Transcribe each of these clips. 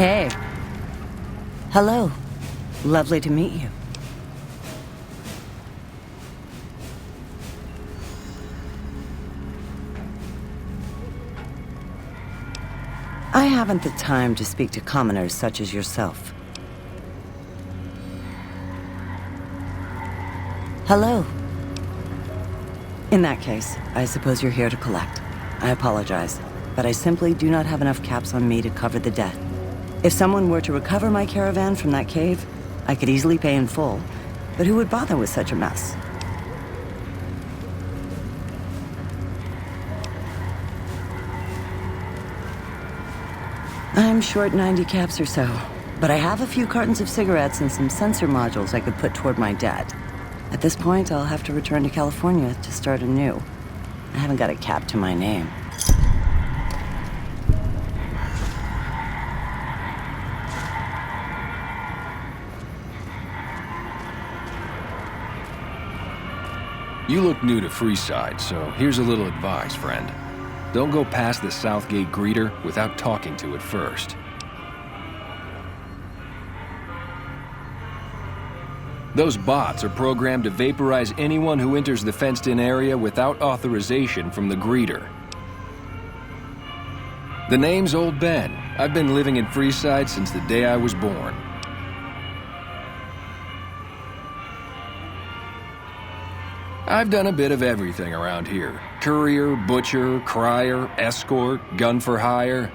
Hey. Hello. Lovely to meet you. I haven't the time to speak to commoners such as yourself. Hello. In that case, I suppose you're here to collect. I apologize, but I simply do not have enough caps on me to cover the debt. If someone were to recover my caravan from that cave, I could easily pay in full, but who would bother with such a mess? I'm short 90 caps or so, but I have a few cartons of cigarettes and some sensor modules I could put toward my debt. At this point, I'll have to return to California to start anew. I haven't got a cap to my name. You look new to Freeside, so here's a little advice, friend. Don't go past the Southgate greeter without talking to it first. Those bots are programmed to vaporize anyone who enters the fenced-in area without authorization from the greeter. The name's Old Ben. I've been living in Freeside since the day I was born. I've done a bit of everything around here. Courier, butcher, crier, escort, gun for hire.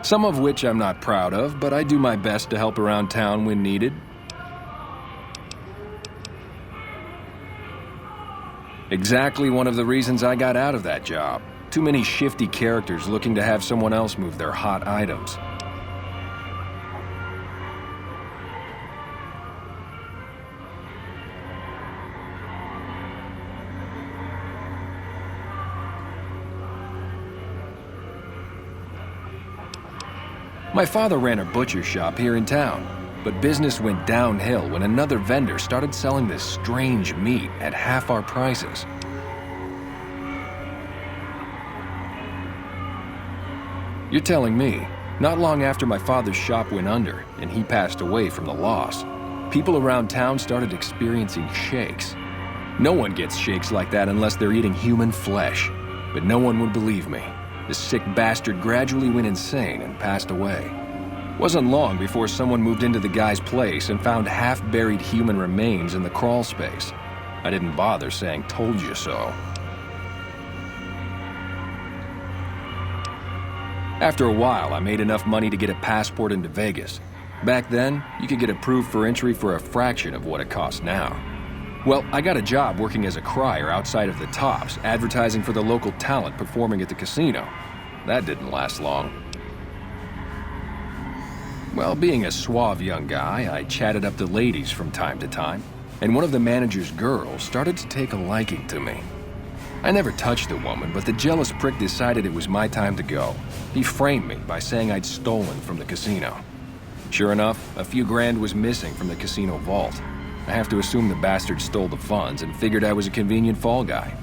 Some of which I'm not proud of, but I do my best to help around town when needed. Exactly one of the reasons I got out of that job. Too many shifty characters looking to have someone else move their hot items. My father ran a butcher shop here in town, but business went downhill when another vendor started selling this strange meat at half our prices. You're telling me, not long after my father's shop went under and he passed away from the loss, people around town started experiencing shakes. No one gets shakes like that unless they're eating human flesh, but no one would believe me. The sick bastard gradually went insane and passed away. Wasn't long before someone moved into the guy's place and found half-buried human remains in the crawl space. I didn't bother saying "told you so." After a while, I made enough money to get a passport into Vegas. Back then, you could get approved for entry for a fraction of what it costs now. Well, I got a job working as a crier outside of the Tops, advertising for the local talent performing at the casino. That didn't last long. Well, being a suave young guy, I chatted up the ladies from time to time, and one of the manager's girls started to take a liking to me. I never touched the woman, but the jealous prick decided it was my time to go. He framed me by saying I'd stolen from the casino. Sure enough, a few grand was missing from the casino vault. I have to assume the bastard stole the funds and figured I was a convenient fall guy.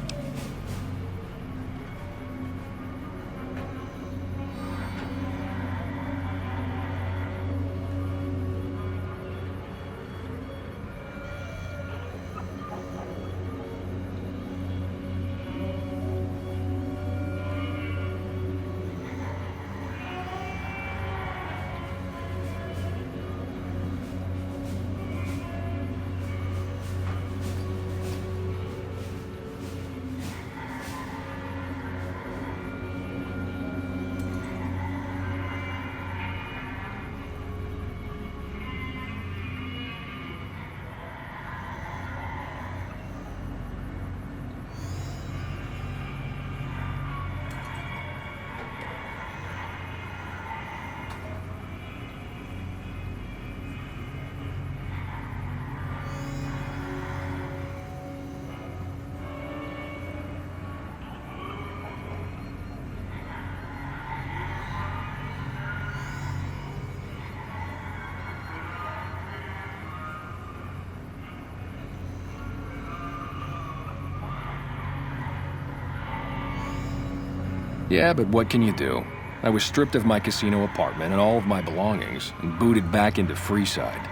Yeah, but what can you do? I was stripped of my casino apartment and all of my belongings and booted back into Freeside.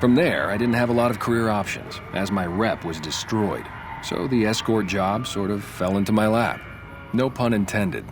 From there, I didn't have a lot of career options, as my rep was destroyed, so the escort job sort of fell into my lap. No pun intended.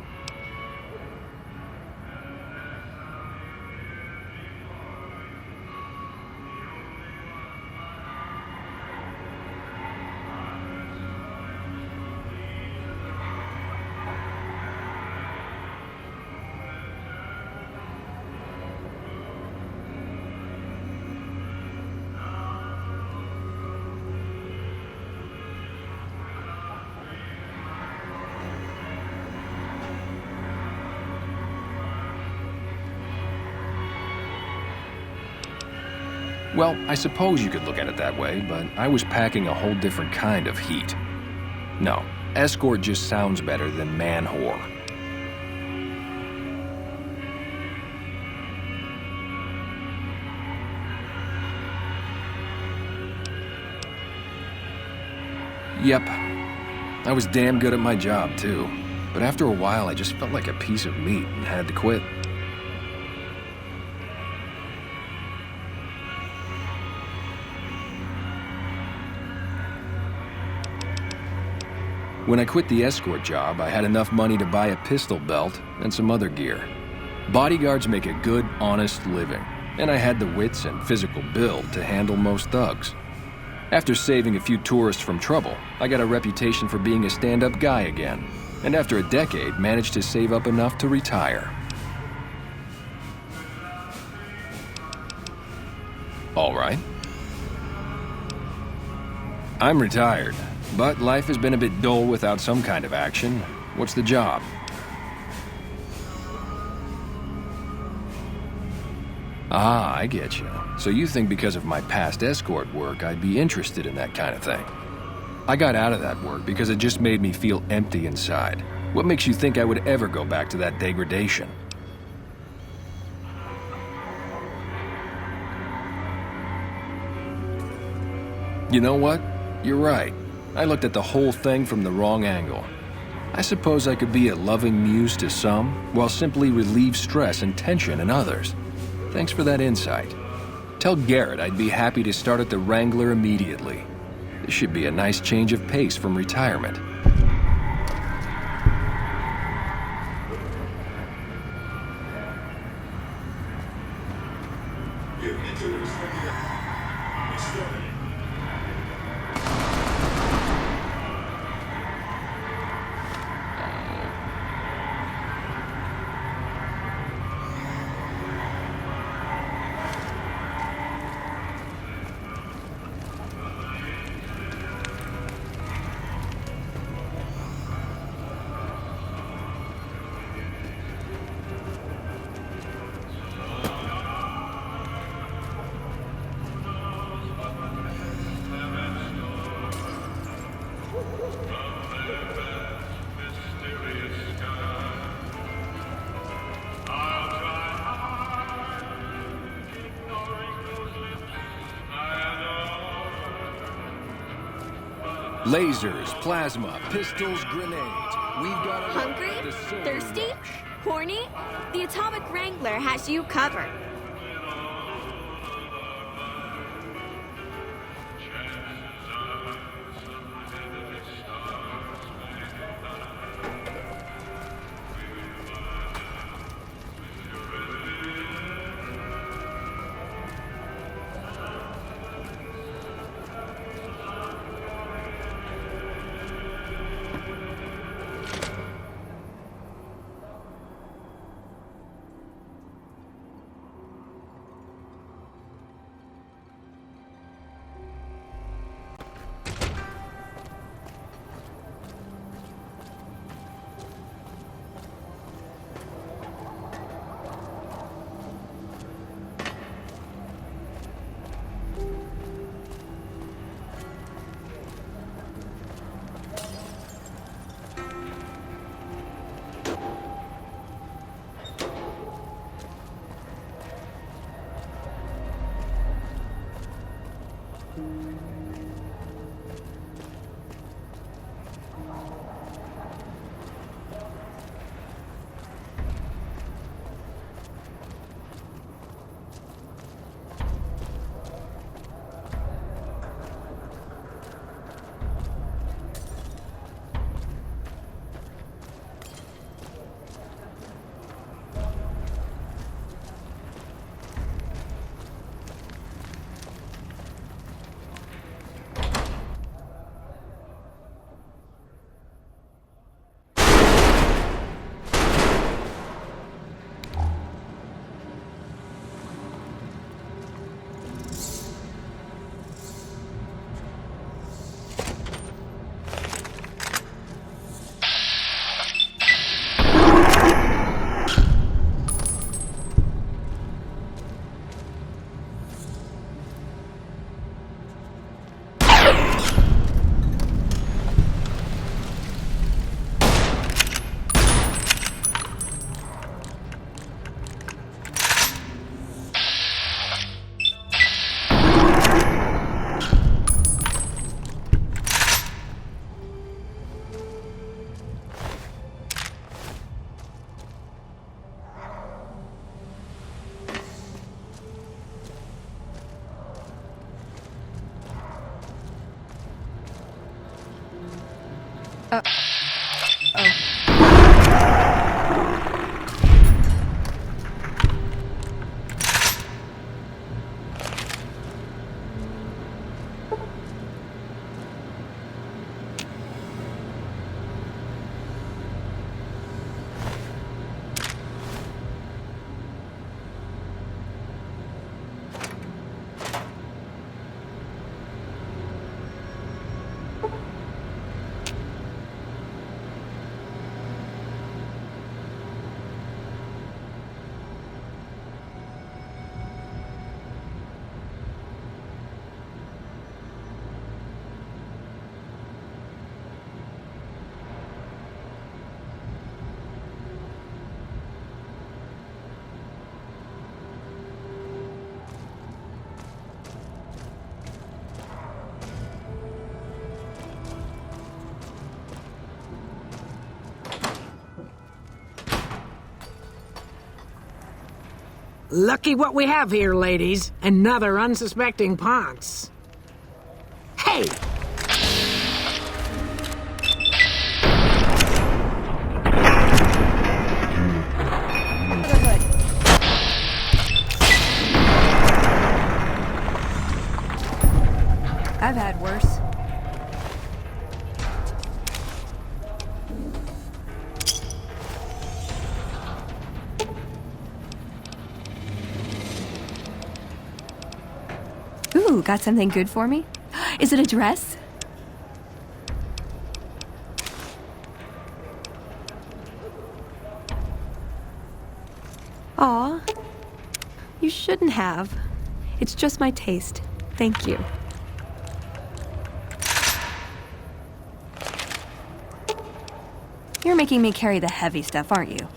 Well, I suppose you could look at it that way, but I was packing a whole different kind of heat. No, escort just sounds better than man-whore. Yep, I was damn good at my job, too. But after a while, I just felt like a piece of meat and had to quit. When I quit the escort job, I had enough money to buy a pistol belt and some other gear. Bodyguards make a good, honest living, and I had the wits and physical build to handle most thugs. After saving a few tourists from trouble, I got a reputation for being a stand-up guy again, and after a decade, managed to save up enough to retire. All right. I'm retired, but life has been a bit dull without some kind of action. What's the job? Ah, I get you. So you think because of my past escort work, I'd be interested in that kind of thing. I got out of that work because it just made me feel empty inside. What makes you think I would ever go back to that degradation? You know what? You're right. I looked at the whole thing from the wrong angle. I suppose I could be a loving muse to some, while simply relieve stress and tension in others. Thanks for that insight. Tell Garrett I'd be happy to start at the Wrangler immediately. This should be a nice change of pace from retirement. Lasers, plasma, pistols, grenades. We've got it. Hungry? Thirsty? Horny? The Atomic Wrangler has you covered. Lucky what we have here, ladies. Another unsuspecting Ponce. Hey! I've had worse. Ooh, got something good for me? Is it a dress? Aw, you shouldn't have. It's just my taste. Thank you. You're making me carry the heavy stuff, aren't you?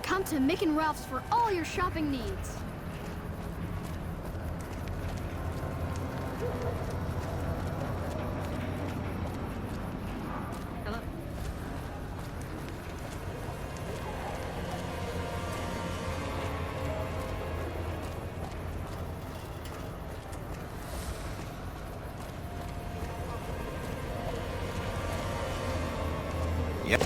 Come to Mick and Ralph's for all your shopping needs. Hello. Yep.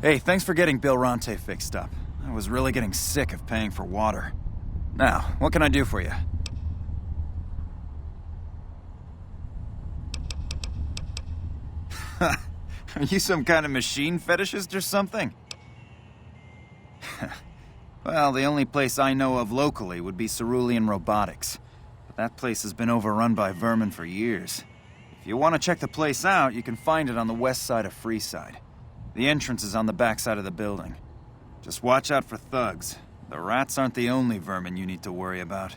Hey, thanks for getting Bill Ronte fixed up. I was really getting sick of paying for water. Now, what can I do for you? Are you some kind of machine fetishist or something? Well, the only place I know of locally would be Cerulean Robotics. But that place has been overrun by vermin for years. If you want to check the place out, you can find it on the west side of Freeside. The entrance is on the back side of the building. Just watch out for thugs. The rats aren't the only vermin you need to worry about.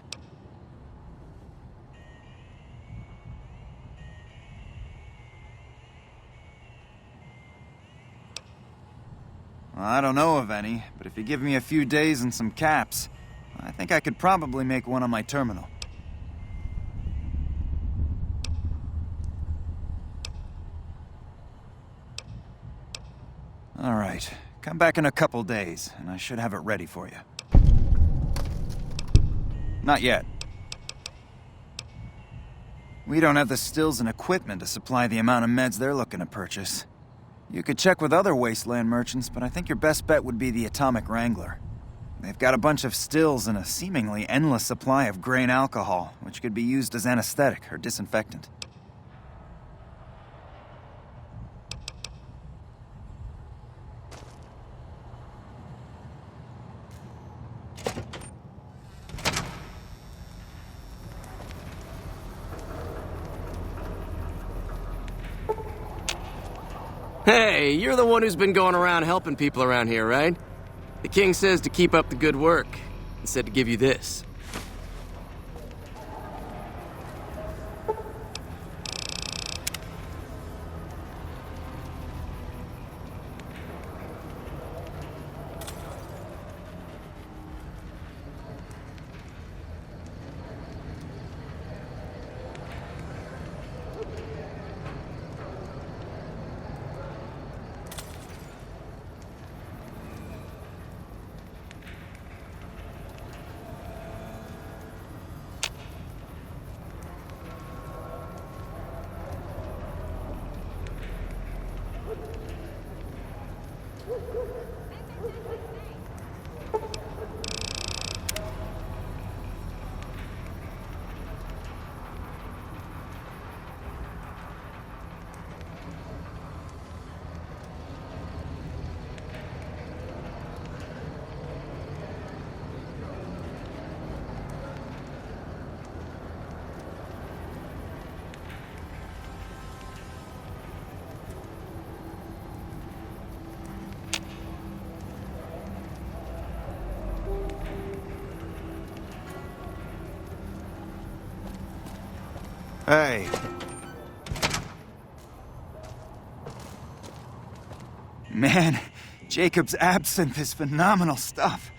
Well, I don't know of any, but if you give me a few days and some caps, I think I could probably make one on my terminal. All right, come back in a couple days, and I should have it ready for you. Not yet. We don't have the stills and equipment to supply the amount of meds they're looking to purchase. You could check with other wasteland merchants, but I think your best bet would be the Atomic Wrangler. They've got a bunch of stills and a seemingly endless supply of grain alcohol, which could be used as anesthetic or disinfectant. Hey, you're the one who's been going around helping people around here, right? The king says to keep up the good work. He said to give you this. Hey. Man, Jacob's absinthe is phenomenal stuff.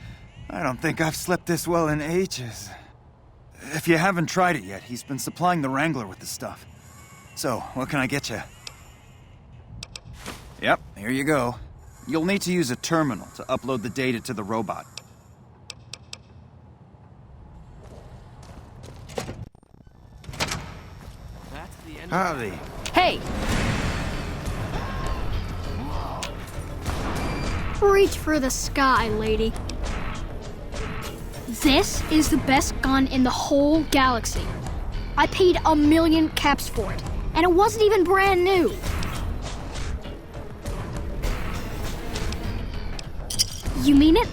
I don't think I've slept this well in ages. If you haven't tried it yet, he's been supplying the Wrangler with the stuff. So, what can I get you? Yep, here you go. You'll need to use a terminal to upload the data to the robot. Howdy. Hey! Reach for the sky, lady. This is the best gun in the whole galaxy. I paid 1,000,000 caps for it, and it wasn't even brand new. You mean it?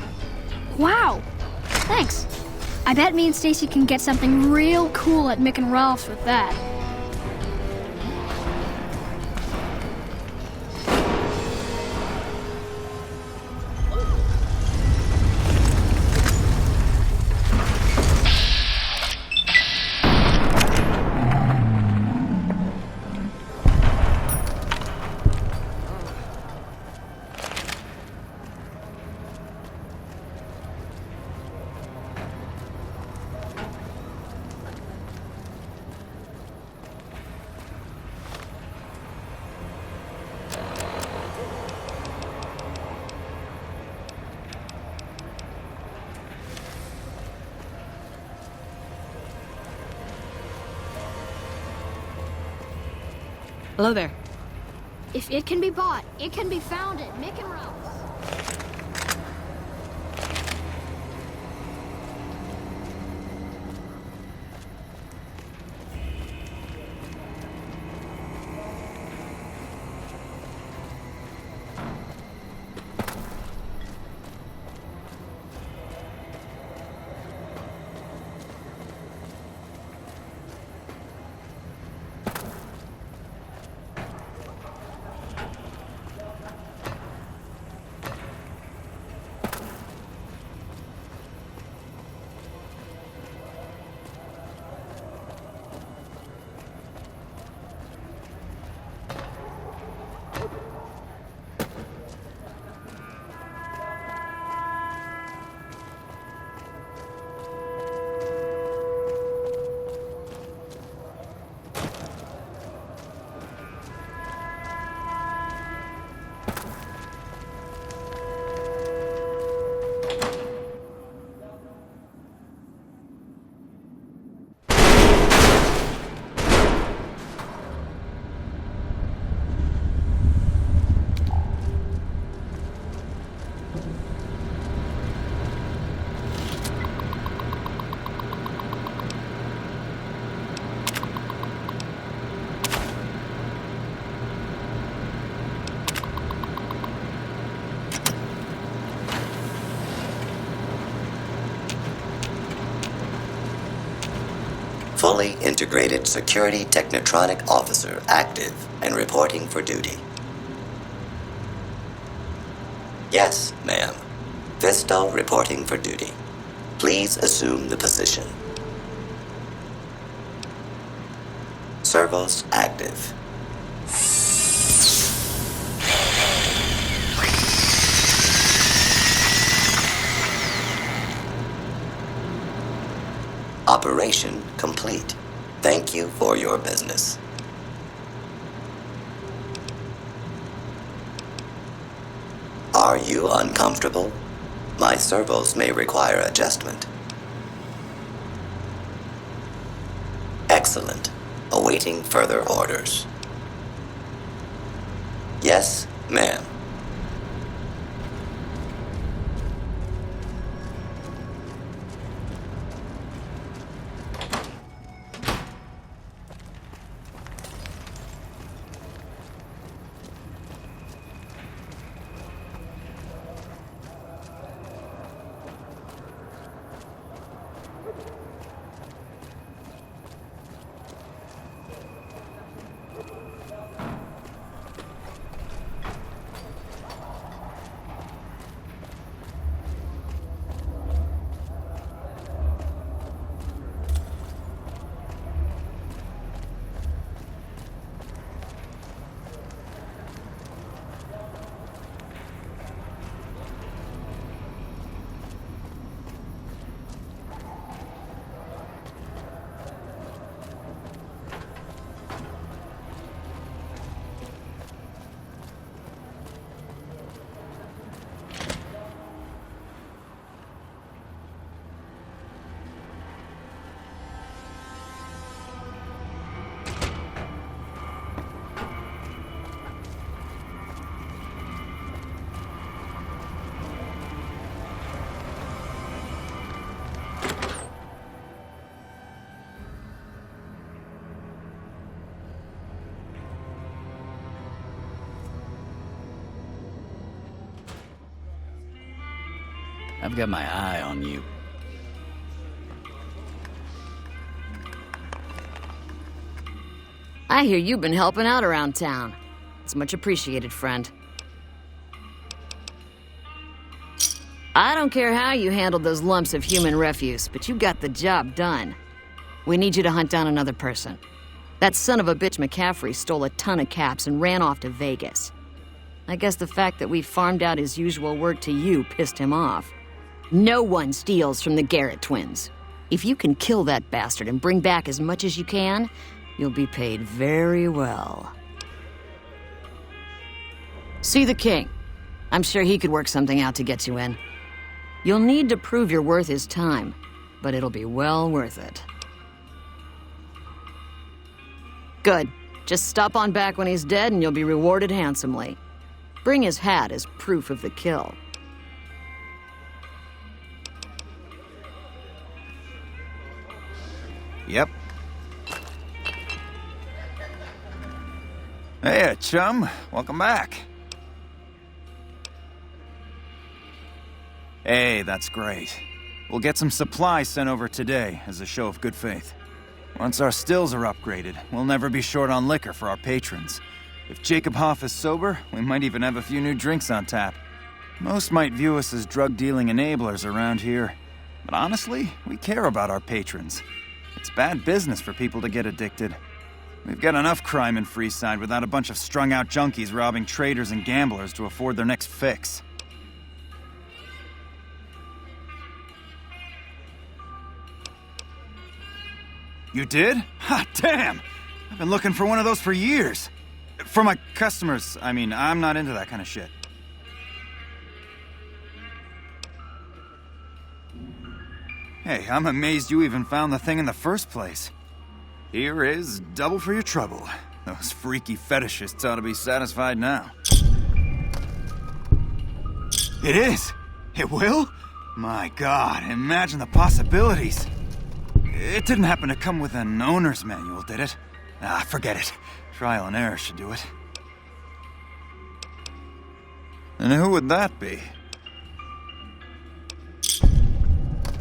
Wow. Thanks. I bet me and Stacy can get something real cool at Mick and Ralph's with that. Hello there. If it can be bought, it can be found at Mick and Ralph's. Fully integrated security technotronic officer active and reporting for duty. Yes, ma'am. Vistal reporting for duty. Please assume the position. Servos active. Operation complete. Thank you for your business. Are you uncomfortable? My servos may require adjustment. Excellent. Awaiting further orders. Yes, ma'am. I've got my eye on you. I hear you've been helping out around town. It's much appreciated, friend. I don't care how you handled those lumps of human refuse, but you got the job done. We need you to hunt down another person. That son of a bitch McCaffrey stole a ton of caps and ran off to Vegas. I guess the fact that we farmed out his usual work to you pissed him off. No one steals from the Garrett twins. If you can kill that bastard and bring back as much as you can, you'll be paid very well. See the king. I'm sure he could work something out to get you in. You'll need to prove you're worth his time, but it'll be well worth it. Good. Just stop on back when he's dead and you'll be rewarded handsomely. Bring his hat as proof of the kill. Yep. Hey, chum. Welcome back. Hey, that's great. We'll get some supplies sent over today as a show of good faith. Once our stills are upgraded, we'll never be short on liquor for our patrons. If Jacob Hoff is sober, we might even have a few new drinks on tap. Most might view us as drug-dealing enablers around here. But honestly, we care about our patrons. It's bad business for people to get addicted. We've got enough crime in Freeside without a bunch of strung-out junkies robbing traders and gamblers to afford their next fix. You did? Ha, damn! I've been looking for one of those for years. For my customers, I mean, I'm not into that kind of shit. Hey, I'm amazed you even found the thing in the first place. Here is double for your trouble. Those freaky fetishists ought to be satisfied now. It is! It will? My God, imagine the possibilities. It didn't happen to come with an owner's manual, did it? Ah, forget it. Trial and error should do it. And who would that be?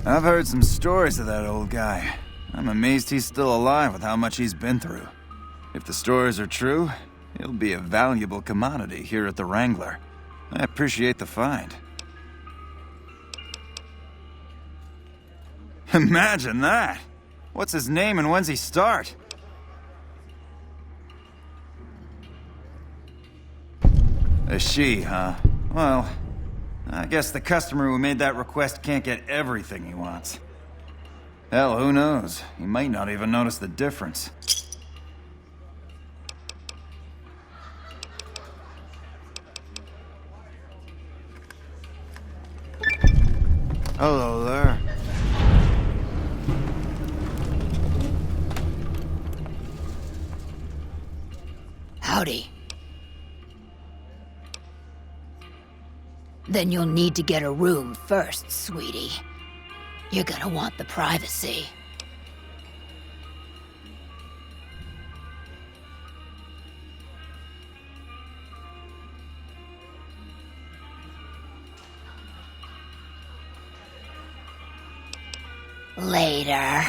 I've heard some stories of that old guy. I'm amazed he's still alive with how much he's been through. If the stories are true, he'll be a valuable commodity here at the Wrangler. I appreciate the find. Imagine that! What's his name and when's he start? A she, huh? Well, I guess the customer who made that request can't get everything he wants. Hell, who knows? He might not even notice the difference. Hello there. Howdy. Then you'll need to get a room first, sweetie. You're gonna want the privacy. Later.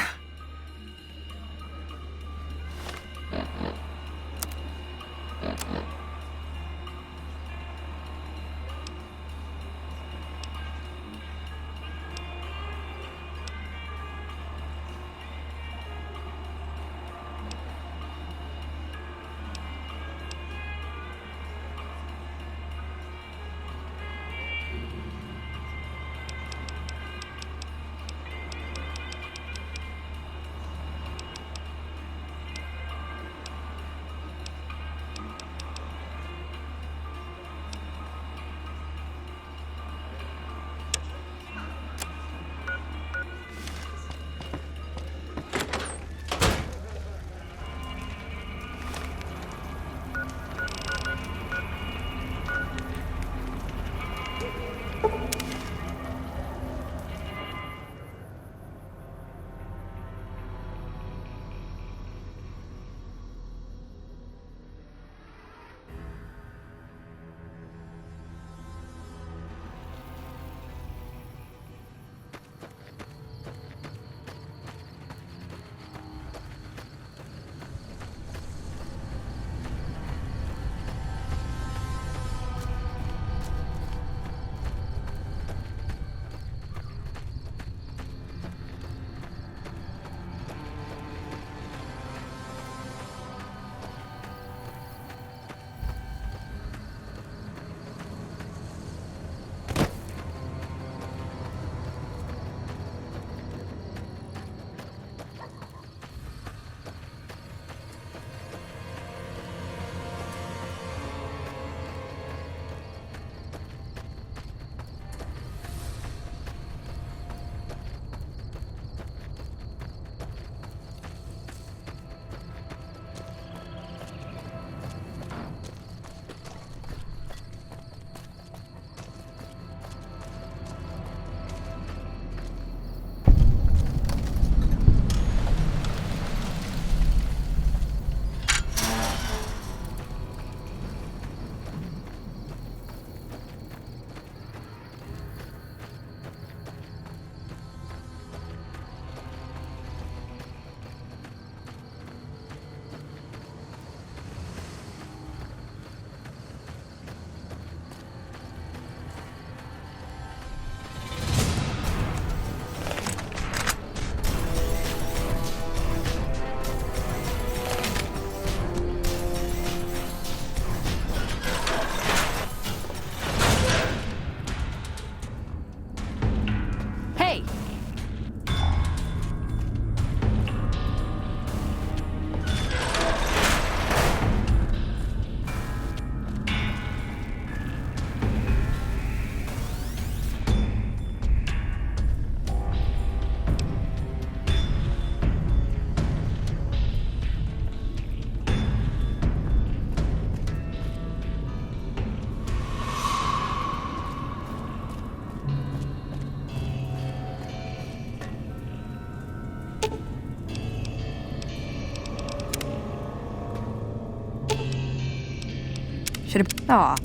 Should have. Aw.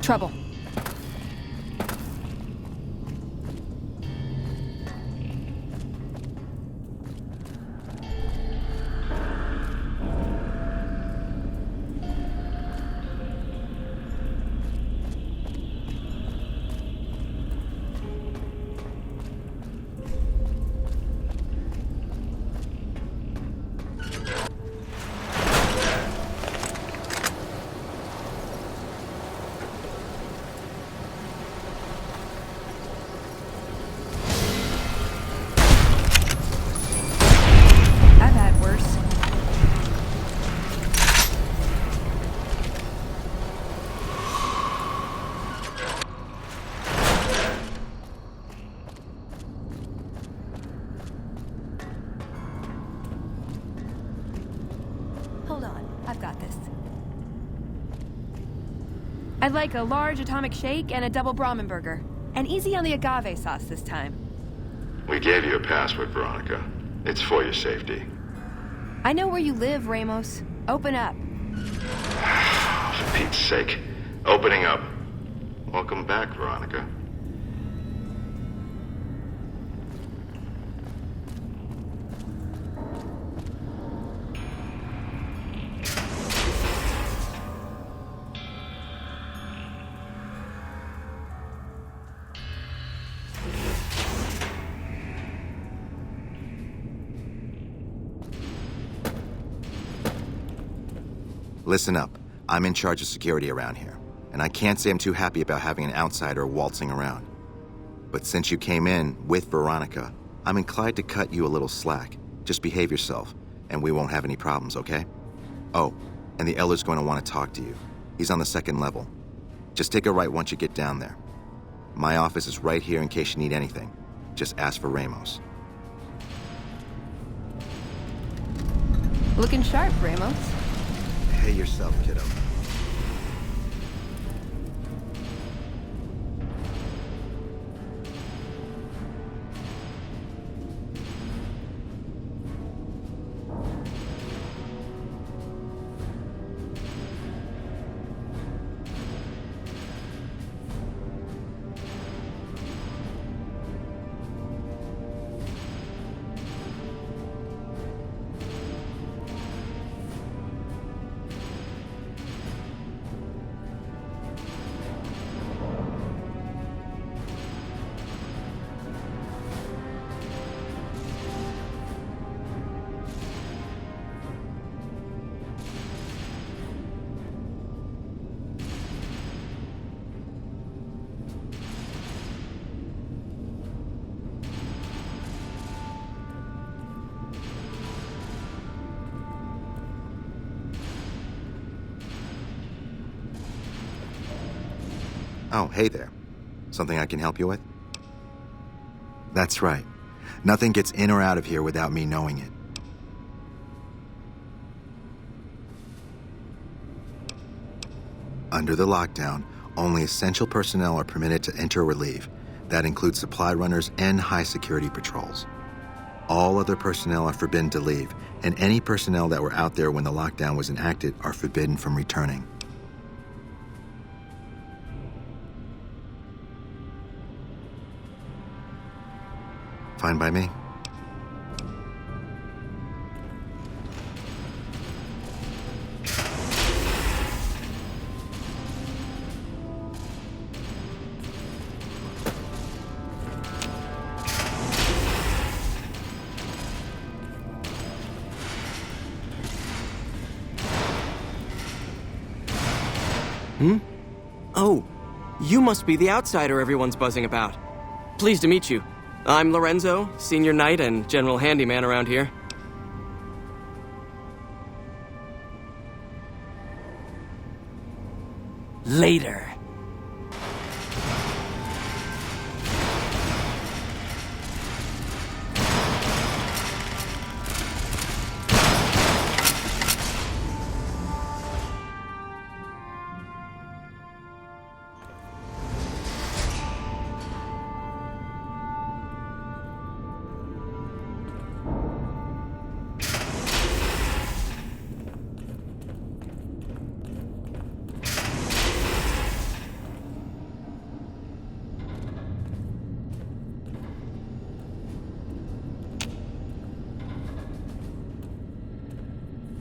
Trouble. this. I'd like a large atomic shake and a double Brahmin burger. And easy on the agave sauce this time. We gave you a password, Veronica. It's for your safety. I know where you live, Ramos. Open up. For Pete's sake. Opening up. Welcome back, Veronica. Listen up. I'm in charge of security around here, and I can't say I'm too happy about having an outsider waltzing around. But since you came in with Veronica, I'm inclined to cut you a little slack. Just behave yourself, and we won't have any problems, okay? Oh, and the Elder's going to want to talk to you. He's on the 2nd level. Just take a right once you get down there. My office is right here in case you need anything. Just ask for Ramos. Looking sharp, Ramos. Behave yourself, kiddo. Oh, hey there. Something I can help you with? That's right. Nothing gets in or out of here without me knowing it. Under the lockdown, only essential personnel are permitted to enter or leave. That includes supply runners and high-security patrols. All other personnel are forbidden to leave, and any personnel that were out there when the lockdown was enacted are forbidden from returning. Fine by me. Oh, you must be the outsider everyone's buzzing about. Pleased to meet you. I'm Lorenzo, senior knight and general handyman around here. Later.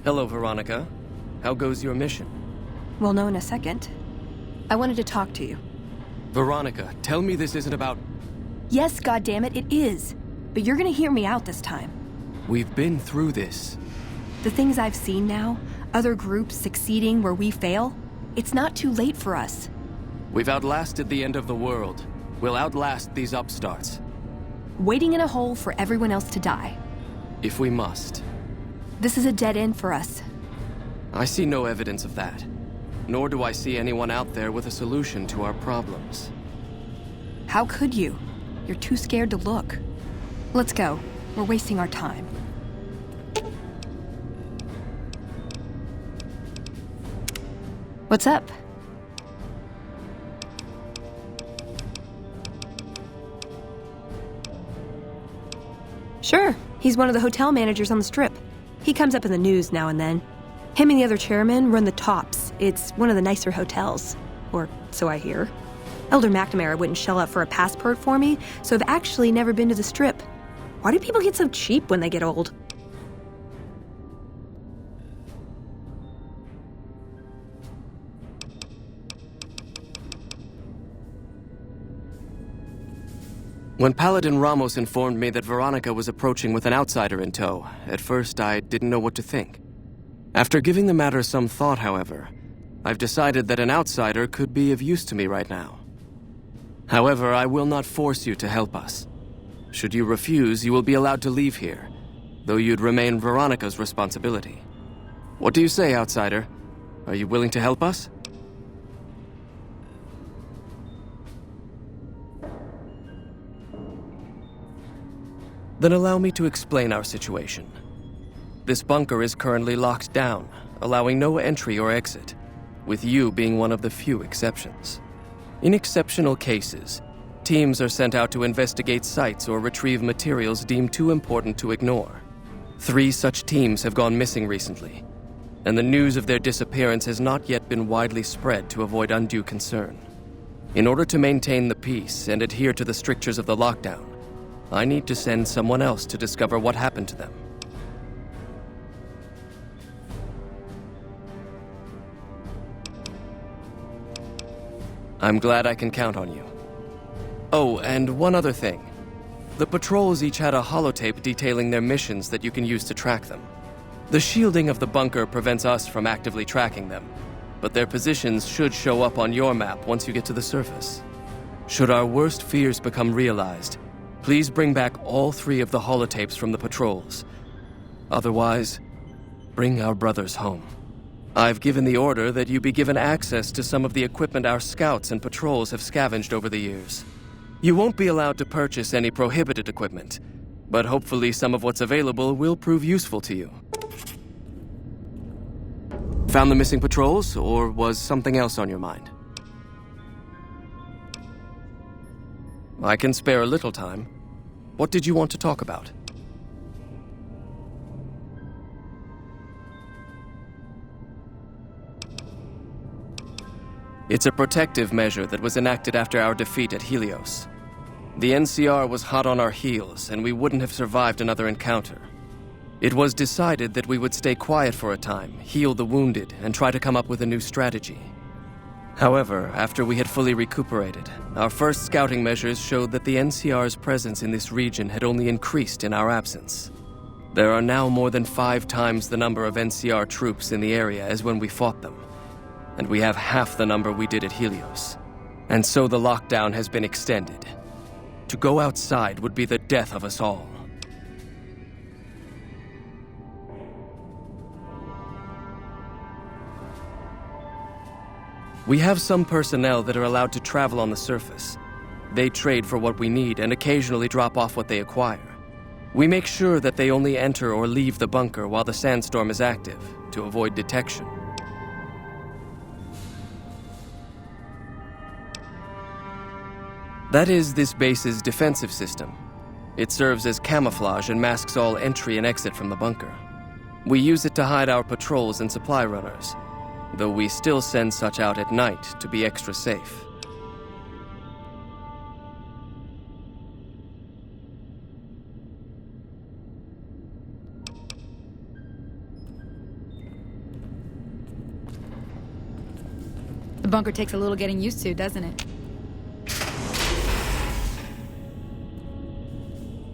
Hello, Veronica. How goes your mission? We'll know in a second. I wanted to talk to you. Veronica, tell me this isn't about... Yes, goddammit, it is. But you're gonna hear me out this time. We've been through this. The things I've seen now, other groups succeeding where we fail, it's not too late for us. We've outlasted the end of the world. We'll outlast these upstarts. Waiting in a hole for everyone else to die. If we must. This is a dead end for us. I see no evidence of that. Nor do I see anyone out there with a solution to our problems. How could you? You're too scared to look. Let's go. We're wasting our time. What's up? Sure. He's one of the hotel managers on the Strip. He comes up in the news now and then. Him and the other chairman run the Tops. It's one of the nicer hotels. Or so I hear. Elder McNamara wouldn't shell out for a passport for me, so I've actually never been to the Strip. Why do people get so cheap when they get old? When Paladin Ramos informed me that Veronica was approaching with an outsider in tow, at first I didn't know what to think. After giving the matter some thought, however, I've decided that an outsider could be of use to me right now. However, I will not force you to help us. Should you refuse, you will be allowed to leave here, though you'd remain Veronica's responsibility. What do you say, outsider? Are you willing to help us? Then allow me to explain our situation. This bunker is currently locked down, allowing no entry or exit, with you being one of the few exceptions. In exceptional cases, teams are sent out to investigate sites or retrieve materials deemed too important to ignore. 3 such teams have gone missing recently, and the news of their disappearance has not yet been widely spread to avoid undue concern. In order to maintain the peace and adhere to the strictures of the lockdown, I need to send someone else to discover what happened to them. I'm glad I can count on you. Oh, and one other thing. The patrols each had a holotape detailing their missions that you can use to track them. The shielding of the bunker prevents us from actively tracking them, but their positions should show up on your map once you get to the surface. Should our worst fears become realized, please bring back all 3 of the holotapes from the patrols. Otherwise, bring our brothers home. I've given the order that you be given access to some of the equipment our scouts and patrols have scavenged over the years. You won't be allowed to purchase any prohibited equipment, but hopefully some of what's available will prove useful to you. Found the missing patrols, or was something else on your mind? I can spare a little time. What did you want to talk about? It's a protective measure that was enacted after our defeat at Helios. The NCR was hot on our heels, and we wouldn't have survived another encounter. It was decided that we would stay quiet for a time, heal the wounded, and try to come up with a new strategy. However, after we had fully recuperated, our first scouting measures showed that the NCR's presence in this region had only increased in our absence. There are now more than 5 times the number of NCR troops in the area as when we fought them, and we have half the number we did at Helios. And so the lockdown has been extended. To go outside would be the death of us all. We have some personnel that are allowed to travel on the surface. They trade for what we need and occasionally drop off what they acquire. We make sure that they only enter or leave the bunker while the sandstorm is active, to avoid detection. That is this base's defensive system. It serves as camouflage and masks all entry and exit from the bunker. We use it to hide our patrols and supply runners, though we still send such out at night to be extra safe. The bunker takes a little getting used to, doesn't it?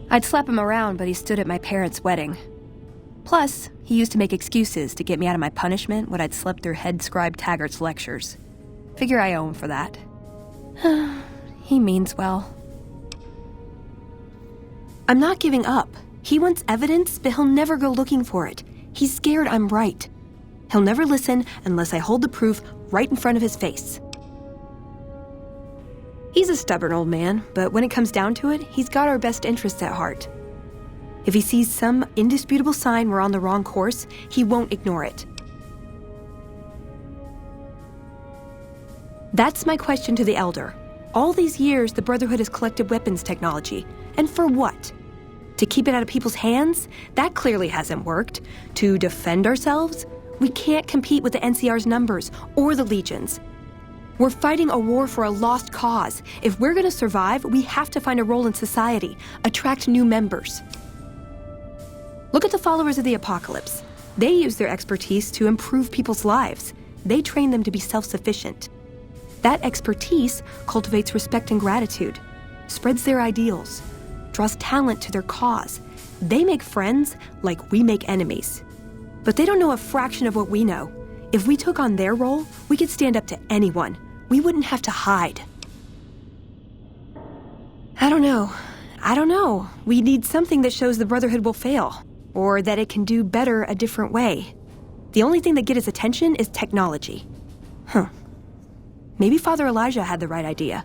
I'd slap him around, but he stood at my parents' wedding. Plus, he used to make excuses to get me out of my punishment when I'd slept through Head Scribe Taggart's lectures. Figure I owe him for that. He means well. I'm not giving up. He wants evidence, but he'll never go looking for it. He's scared I'm right. He'll never listen unless I hold the proof right in front of his face. He's a stubborn old man, but when it comes down to it, he's got our best interests at heart. If he sees some indisputable sign we're on the wrong course, he won't ignore it. That's my question to the Elder. All these years, the Brotherhood has collected weapons technology. And for what? To keep it out of people's hands? That clearly hasn't worked. To defend ourselves? We can't compete with the NCR's numbers or the Legions. We're fighting a war for a lost cause. If we're gonna survive, we have to find a role in society, attract new members. Look at the followers of the Apocalypse. They use their expertise to improve people's lives. They train them to be self-sufficient. That expertise cultivates respect and gratitude, spreads their ideals, draws talent to their cause. They make friends like we make enemies. But they don't know a fraction of what we know. If we took on their role, we could stand up to anyone. We wouldn't have to hide. I don't know. We need something that shows the Brotherhood will fail, or that it can do better a different way. The only thing that gets its attention is technology. Maybe Father Elijah had the right idea.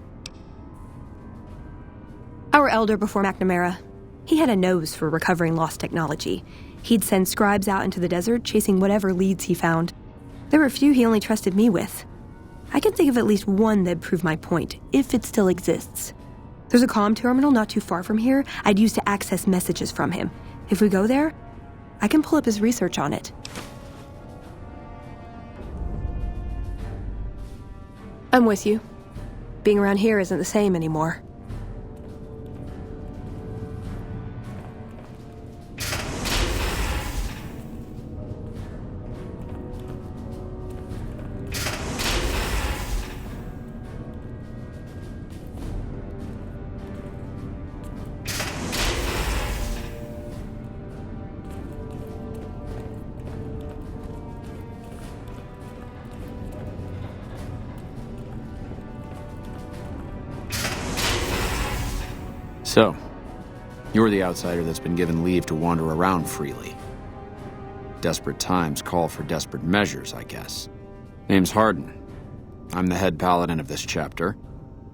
Our Elder before McNamara, he had a nose for recovering lost technology. He'd send scribes out into the desert chasing whatever leads he found. There were a few he only trusted me with. I can think of at least one that'd prove my point, if it still exists. There's a comm terminal not too far from here I'd use to access messages from him. If we go there, I can pull up his research on it. I'm with you. Being around here isn't the same anymore. So, you're the outsider that's been given leave to wander around freely. Desperate times call for desperate measures, I guess. Name's Hardin. I'm the head paladin of this chapter,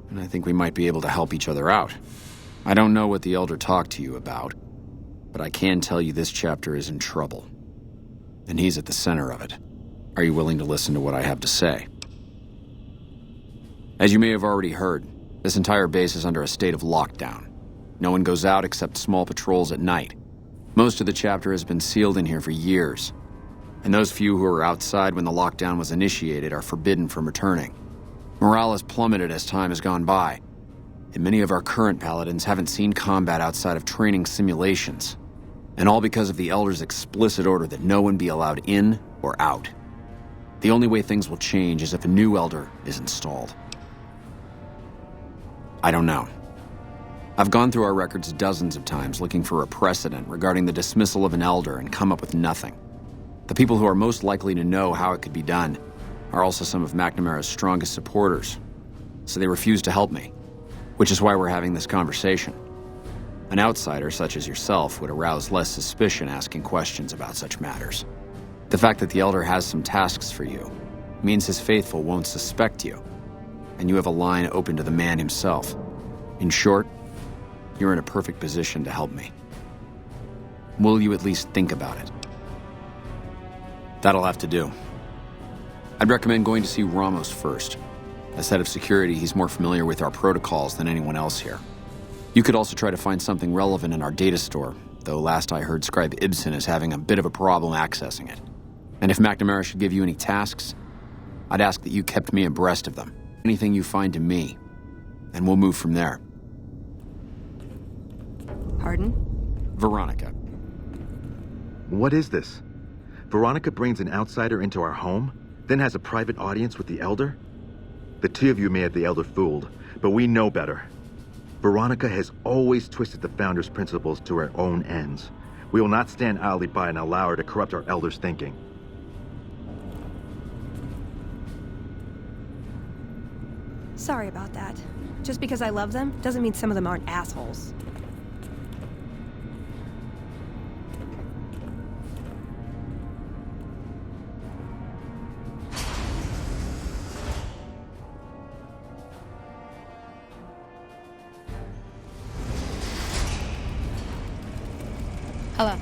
and I think we might be able to help each other out. I don't know what the Elder talked to you about, but I can tell you this chapter is in trouble. And he's at the center of it. Are you willing to listen to what I have to say? As you may have already heard, this entire base is under a state of lockdown. No one goes out except small patrols at night. Most of the chapter has been sealed in here for years, and those few who were outside when the lockdown was initiated are forbidden from returning. Morale has plummeted as time has gone by, and many of our current paladins haven't seen combat outside of training simulations, and all because of the Elder's explicit order that no one be allowed in or out. The only way things will change is if a new Elder is installed. I don't know. I've gone through our records dozens of times looking for a precedent regarding the dismissal of an Elder and come up with nothing. The people who are most likely to know how it could be done are also some of McNamara's strongest supporters, so they refuse to help me, which is why we're having this conversation. An outsider such as yourself would arouse less suspicion asking questions about such matters. The fact that the Elder has some tasks for you means his faithful won't suspect you, and you have a line open to the man himself. In short, you're in a perfect position to help me. Will you at least think about it? That'll have to do. I'd recommend going to see Ramos first. As head of security, he's more familiar with our protocols than anyone else here. You could also try to find something relevant in our data store, though last I heard Scribe Ibsen is having a bit of a problem accessing it. And if McNamara should give you any tasks, I'd ask that you kept me abreast of them. Anything you find to me, and we'll move from there. Hardin? Veronica. What is this? Veronica brings an outsider into our home, then has a private audience with the Elder? The two of you may have the Elder fooled, but we know better. Veronica has always twisted the Founder's principles to her own ends. We will not stand idly by and allow her to corrupt our Elder's thinking. Sorry about that. Just because I love them doesn't mean some of them aren't assholes. Hello.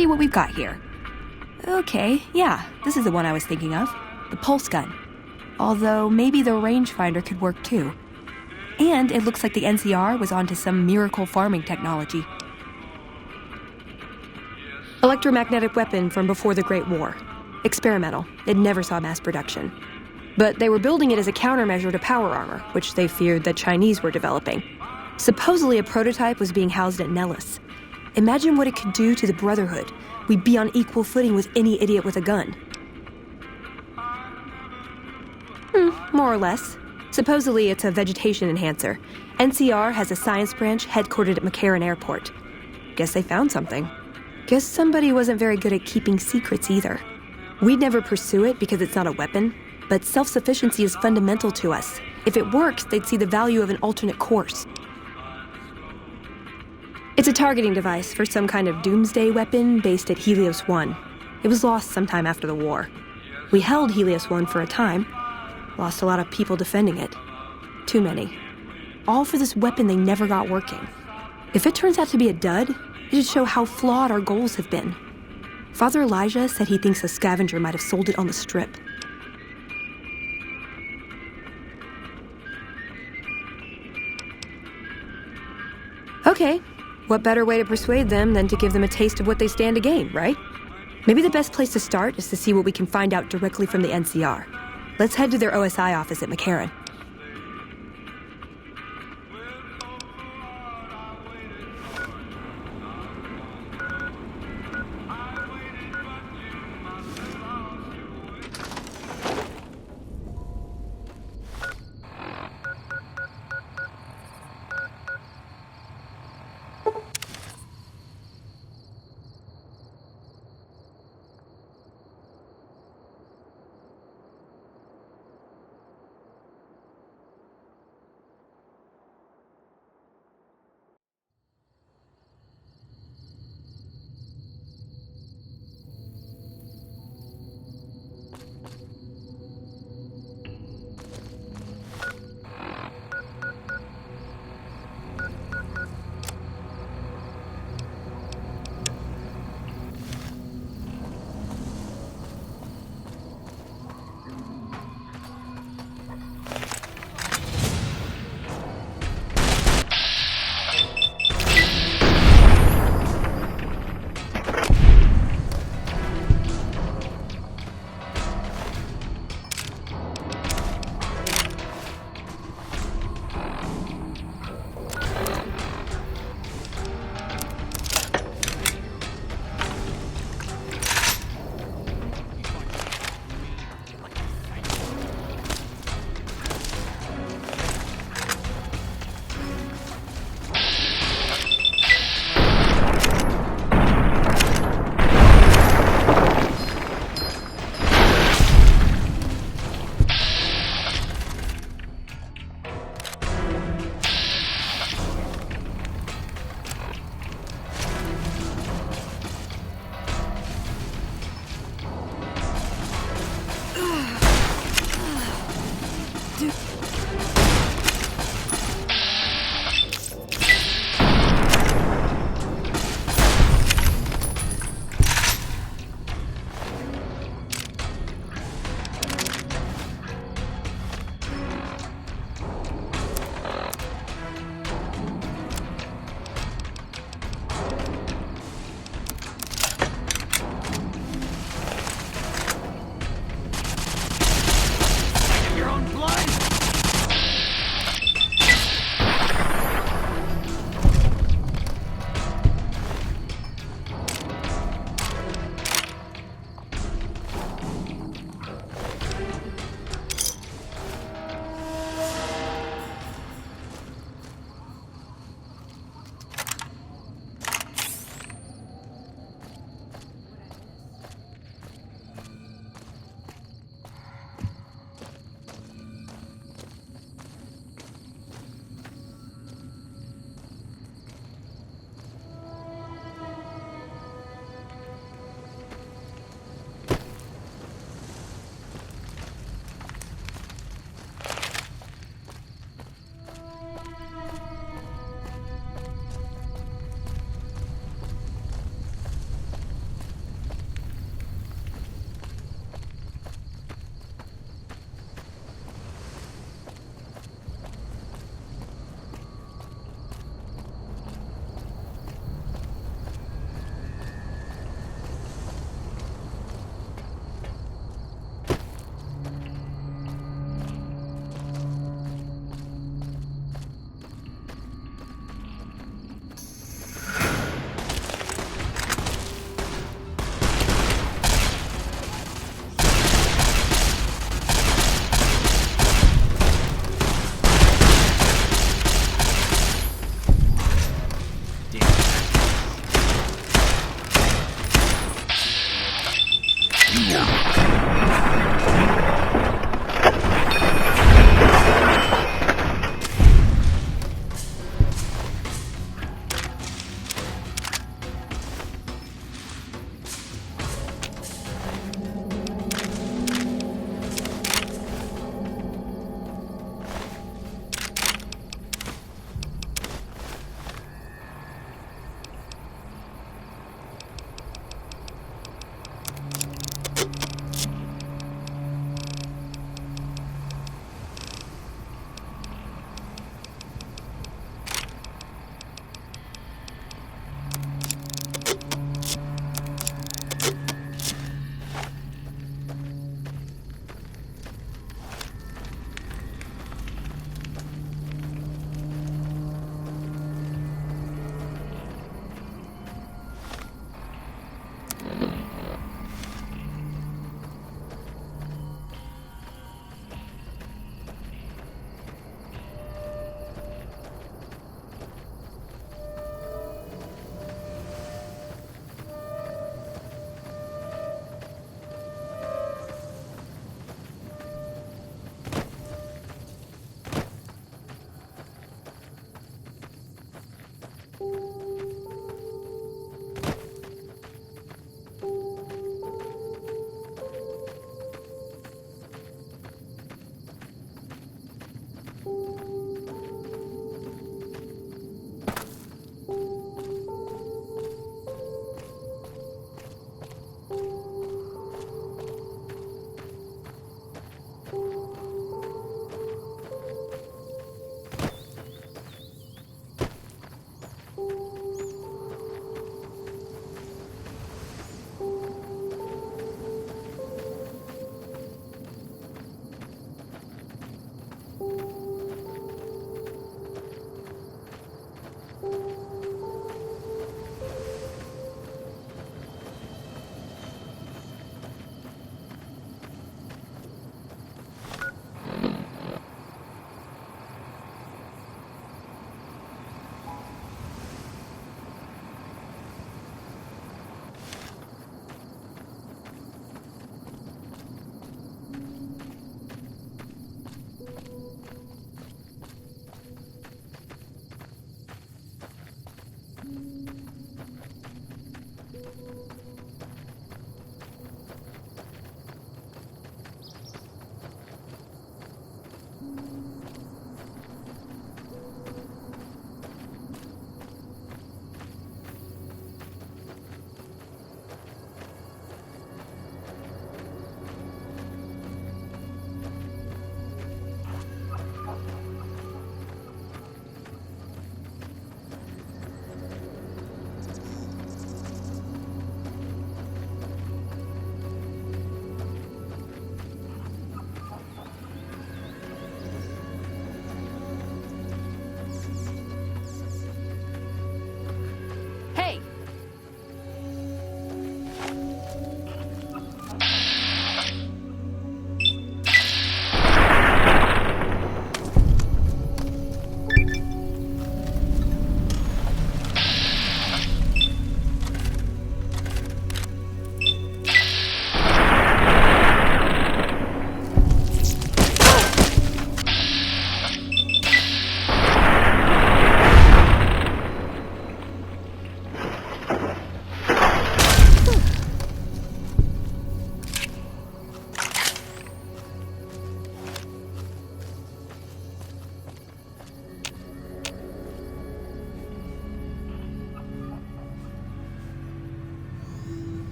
see what we've got here. Okay, yeah, this is the one I was thinking of. The pulse gun. Although maybe the rangefinder could work too. And it looks like the NCR was onto some miracle farming technology. Electromagnetic weapon from before the Great War. Experimental. It never saw mass production. But they were building it as a countermeasure to power armor, which they feared the Chinese were developing. Supposedly a prototype was being housed at Nellis. Imagine what it could do to the Brotherhood. We'd be on equal footing with any idiot with a gun. More or less. Supposedly it's a vegetation enhancer. NCR has a science branch headquartered at McCarran Airport. Guess they found something. Guess somebody wasn't very good at keeping secrets either. We'd never pursue it because it's not a weapon, but self-sufficiency is fundamental to us. If it works, they'd see the value of an alternate course. It's a targeting device for some kind of doomsday weapon based at Helios 1. It was lost sometime after the war. We held Helios 1 for a time. Lost a lot of people defending it. Too many. All for this weapon they never got working. If it turns out to be a dud, it'd show how flawed our goals have been. Father Elijah said he thinks a scavenger might have sold it on the Strip. Okay, what better way to persuade them than to give them a taste of what they stand to gain, right? Maybe the best place to start is to see what we can find out directly from the NCR. Let's head to their OSI office at McCarran.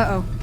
Uh-oh.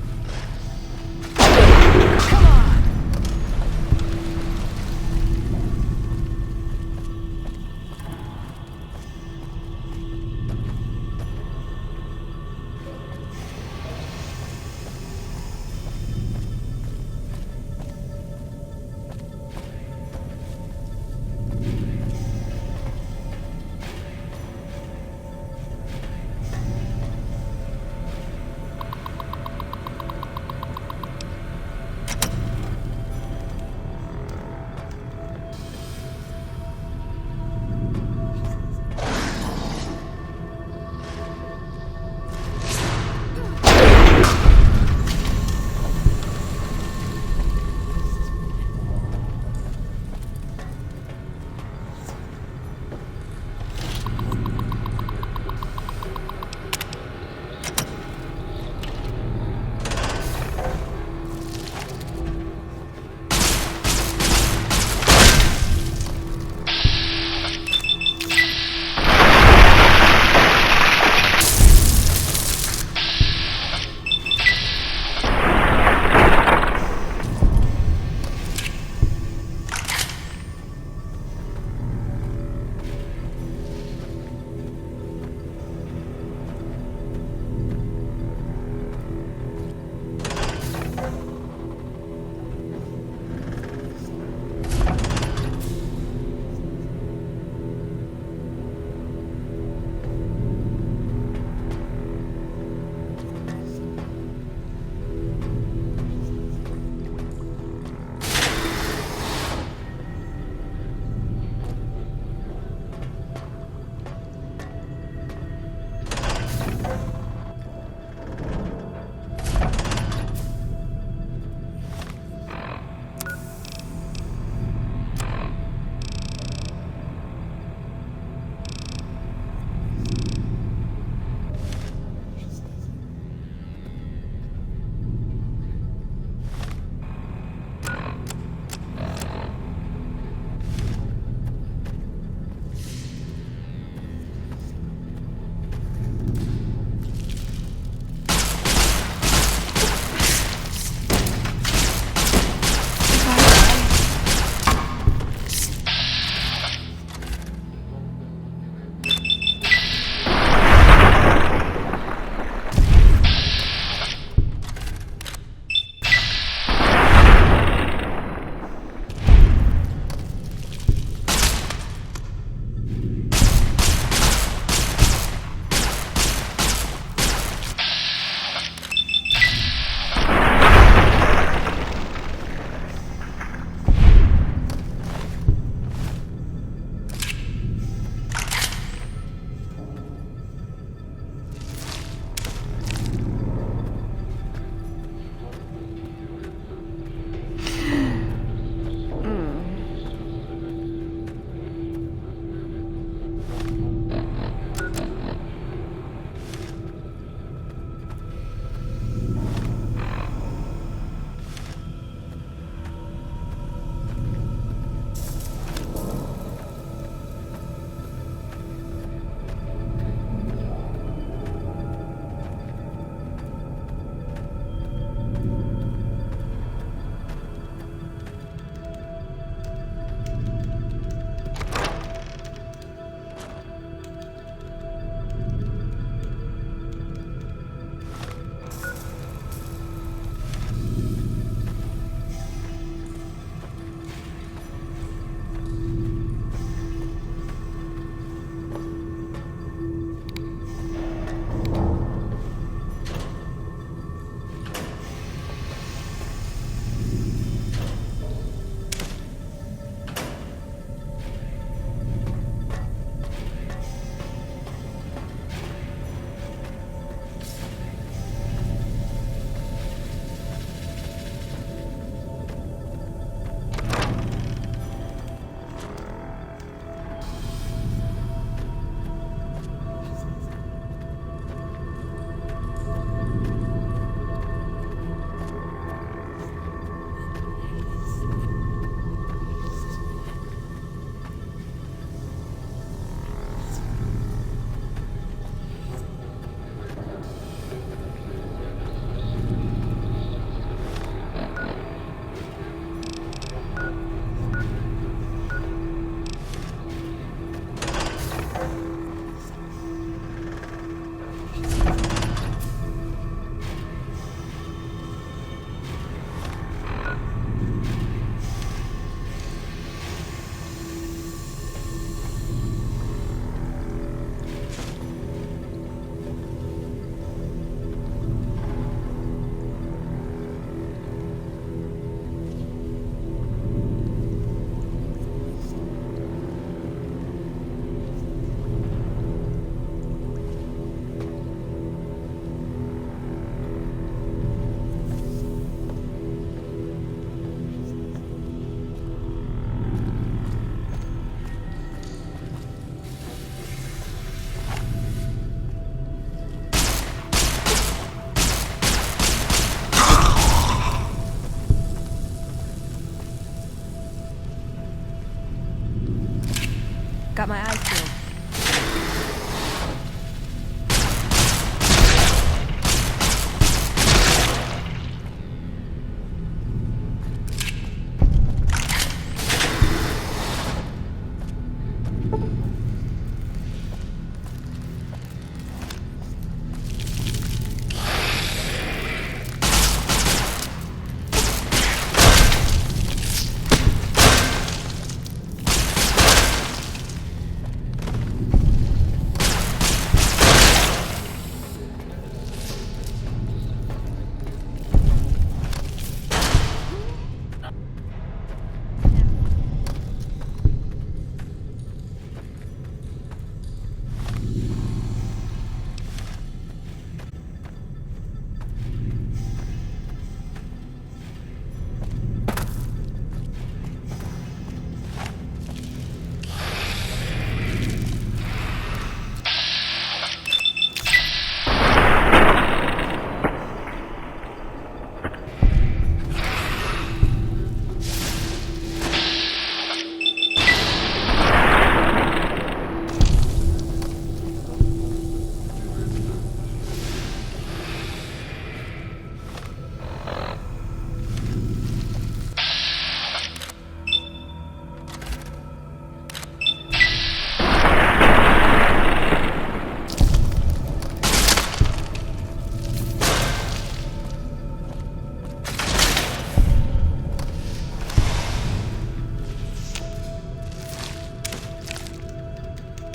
Got my eyes peeled.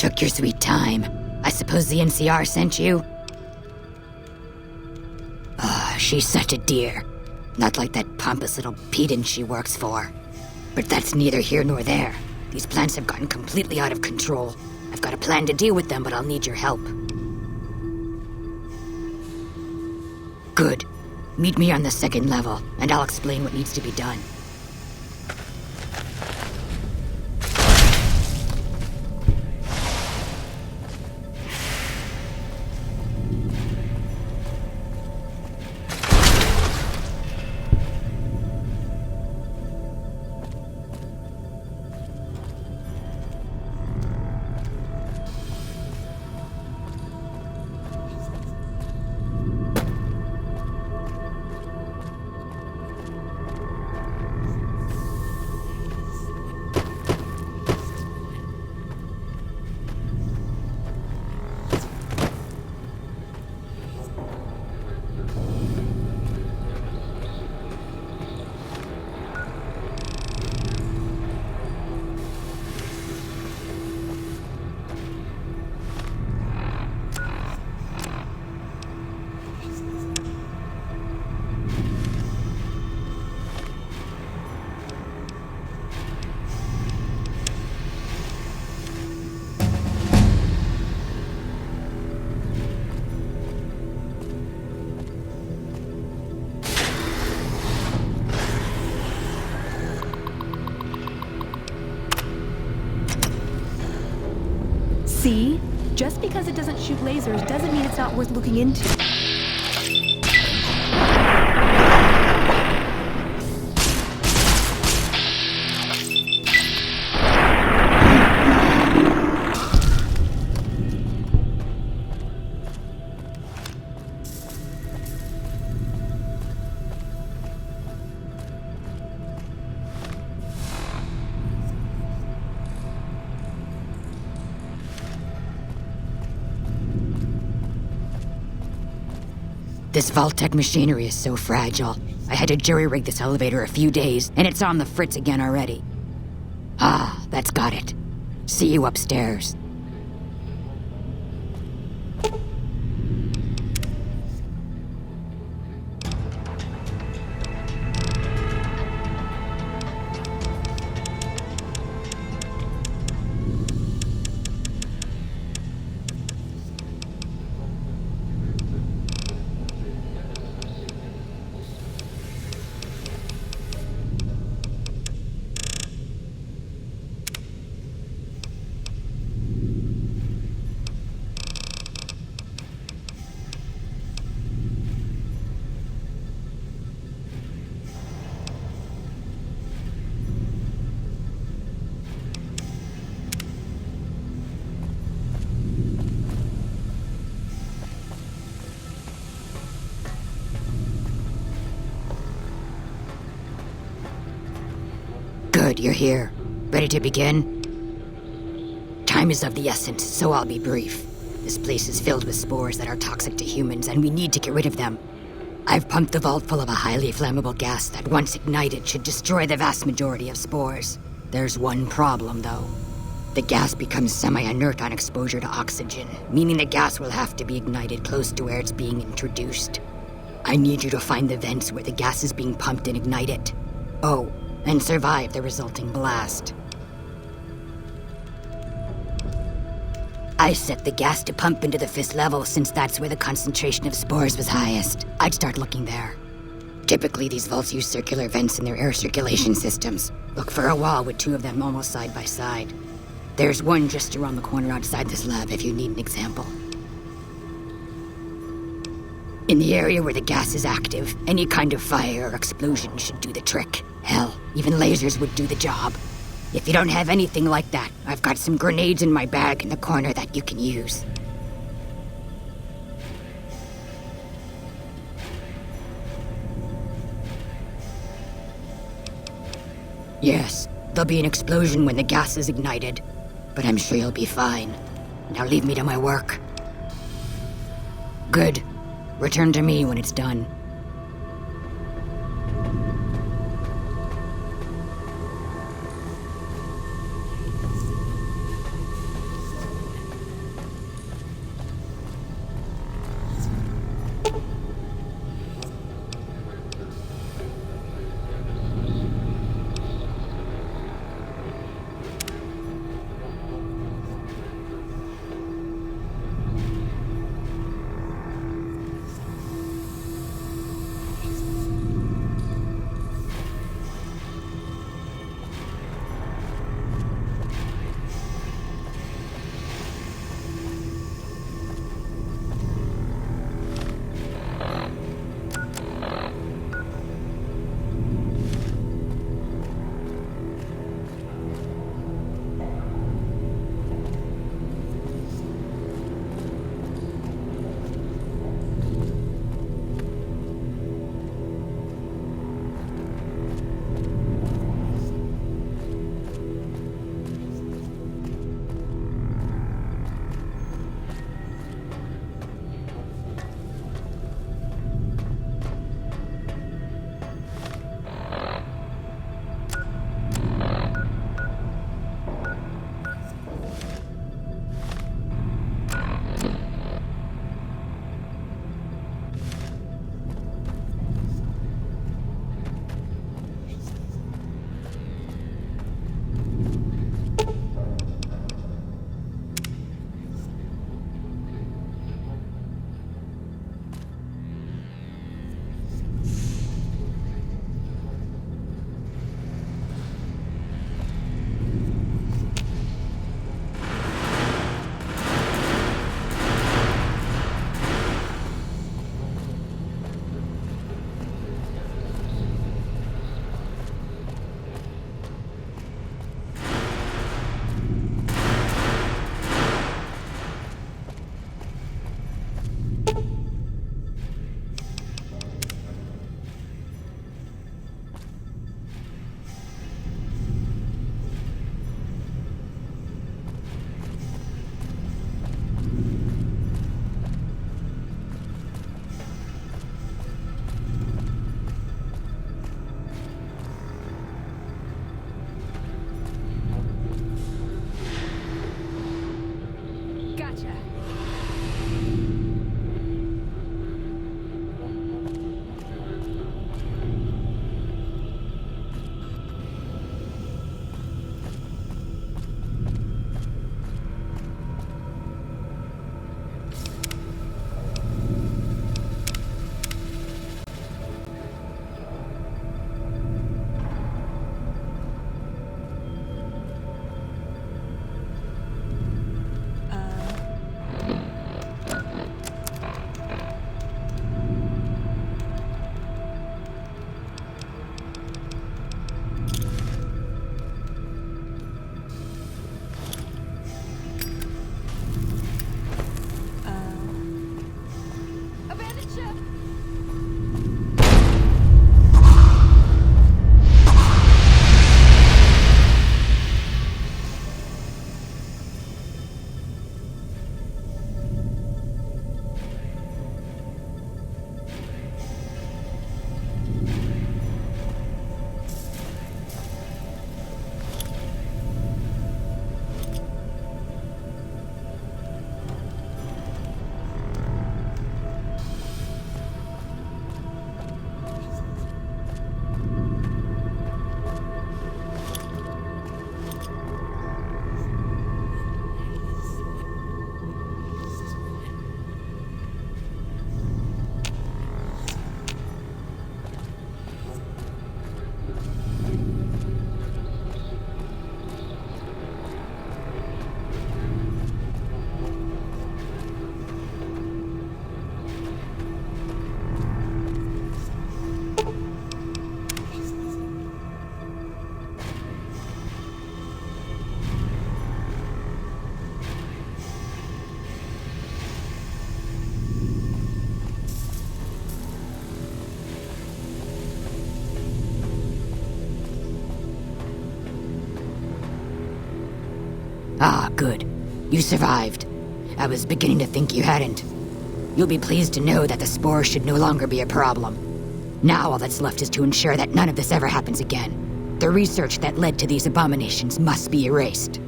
Took your sweet time. I suppose the NCR sent you? She's such a dear. Not like that pompous little pedant she works for. But that's neither here nor there. These plants have gotten completely out of control. I've got a plan to deal with them, but I'll need your help. Good. Meet me on the second level, and I'll explain what needs to be done. See? Just because it doesn't shoot lasers doesn't mean it's not worth looking into. This Vault-Tec machinery is so fragile. I had to jury-rig this elevator a few days, and it's on the fritz again already. Ah, that's got it. See you upstairs. Good, you're here. Ready to begin? Time is of the essence, so I'll be brief. This place is filled with spores that are toxic to humans, and we need to get rid of them. I've pumped the vault full of a highly flammable gas that, once ignited, should destroy the vast majority of spores. There's one problem, though. The gas becomes semi-inert on exposure to oxygen, meaning the gas will have to be ignited close to where it's being introduced. I need you to find the vents where the gas is being pumped and ignite it. Oh, and survive the resulting blast. I set the gas to pump into the 5th level since that's where the concentration of spores was highest. I'd start looking there. Typically, these vaults use circular vents in their air circulation systems. Look for a wall with 2 of them almost side by side. There's one just around the corner outside this lab if you need an example. In the area where the gas is active, any kind of fire or explosion should do the trick. Hell, even lasers would do the job. If you don't have anything like that, I've got some grenades in my bag in the corner that you can use. Yes, there'll be an explosion when the gas is ignited, but I'm sure you'll be fine. Now leave me to my work. Good. Return to me when it's done. Ah, good. You survived. I was beginning to think you hadn't. You'll be pleased to know that the spore should no longer be a problem. Now all that's left is to ensure that none of this ever happens again. The research that led to these abominations must be erased.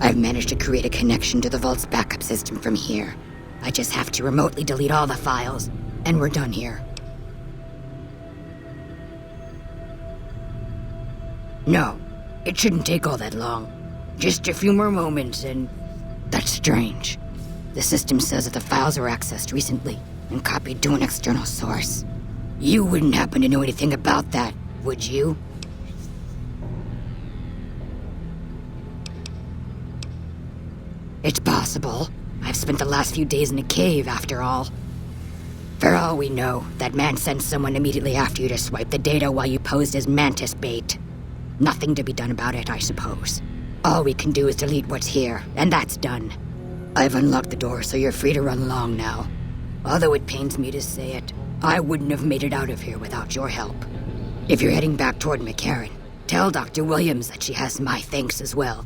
I've managed to create a connection to the Vault's backup system from here. I just have to remotely delete all the files, and we're done here. No, it shouldn't take all that long. Just a few more moments, and that's strange. The system says that the files were accessed recently and copied to an external source. You wouldn't happen to know anything about that, would you? It's possible. I've spent the last few days in a cave, after all. For all we know, that man sent someone immediately after you to swipe the data while you posed as Mantis bait. Nothing to be done about it, I suppose. All we can do is delete what's here, and that's done. I've unlocked the door, so you're free to run along now. Although it pains me to say it, I wouldn't have made it out of here without your help. If you're heading back toward McCarran, tell Dr. Williams that she has my thanks as well.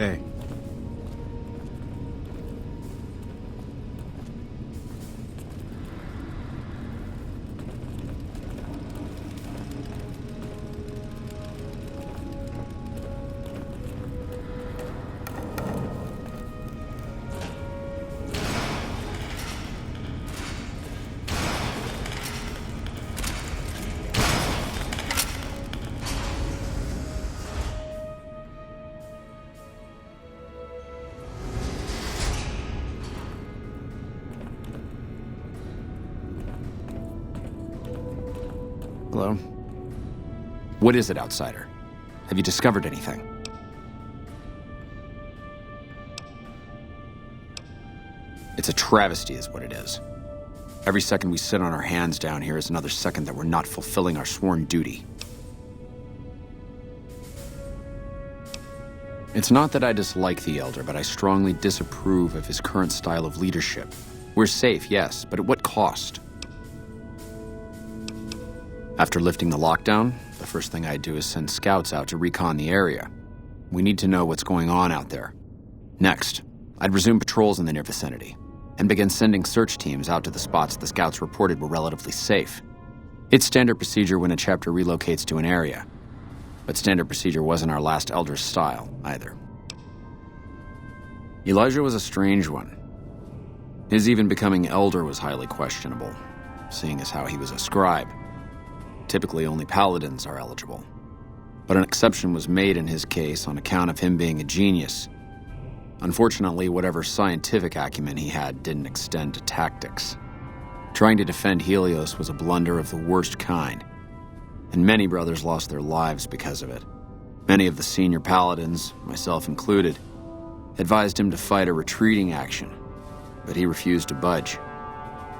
Hey. Hello? What is it, Outsider? Have you discovered anything? It's a travesty is what it is. Every second we sit on our hands down here is another second that we're not fulfilling our sworn duty. It's not that I dislike the Elder, but I strongly disapprove of his current style of leadership. We're safe, yes, but at what cost? After lifting the lockdown, the first thing I'd do is send scouts out to recon the area. We need to know what's going on out there. Next, I'd resume patrols in the near vicinity and begin sending search teams out to the spots the scouts reported were relatively safe. It's standard procedure when a chapter relocates to an area, but standard procedure wasn't our last Elder's style, either. Elijah was a strange one. His even becoming Elder was highly questionable, seeing as how he was a scribe. Typically, only paladins are eligible. But an exception was made in his case on account of him being a genius. Unfortunately, whatever scientific acumen he had didn't extend to tactics. Trying to defend Helios was a blunder of the worst kind, and many brothers lost their lives because of it. Many of the senior paladins, myself included, advised him to fight a retreating action, but he refused to budge.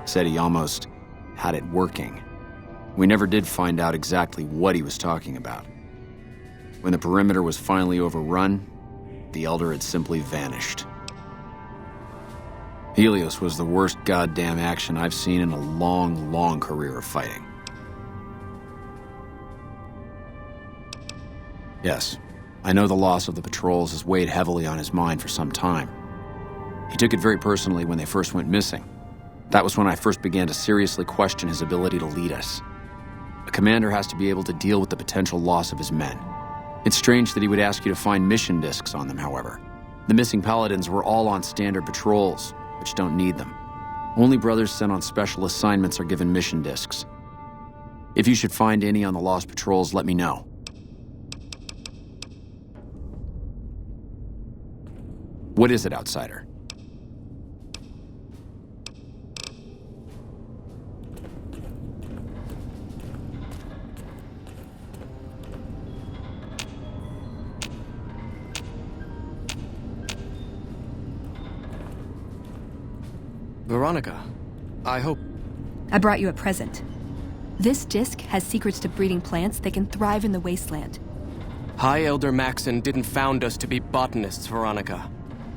Said he almost had it working. We never did find out exactly what he was talking about. When the perimeter was finally overrun, the Elder had simply vanished. Helios was the worst goddamn action I've seen in a long, long career of fighting. Yes, I know the loss of the patrols has weighed heavily on his mind for some time. He took it very personally when they first went missing. That was when I first began to seriously question his ability to lead us. A commander has to be able to deal with the potential loss of his men. It's strange that he would ask you to find mission discs on them, however. The missing paladins were all on standard patrols, which don't need them. Only brothers sent on special assignments are given mission discs. If you should find any on the lost patrols, let me know. What is it, outsider? Veronica, I hope... I brought you a present. This disc has secrets to breeding plants that can thrive in the wasteland. High Elder Maxon didn't found us to be botanists, Veronica.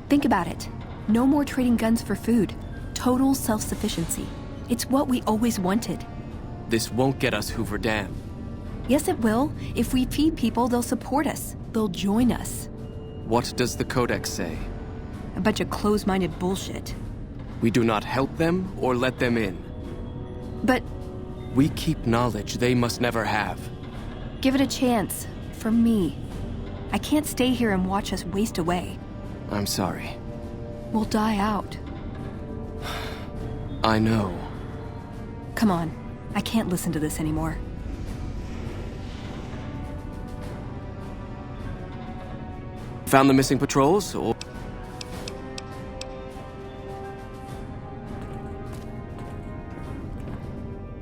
Think about it. No more trading guns for food. Total self-sufficiency. It's what we always wanted. This won't get us Hoover Dam. Yes, it will. If we feed people, they'll support us. They'll join us. What does the Codex say? A bunch of closed-minded bullshit. We do not help them or let them in. But... we keep knowledge they must never have. give it a chance. For me. I can't stay here and watch us waste away. I'm sorry. We'll die out. I know. Come on. I can't listen to this anymore. Found the missing patrols, or...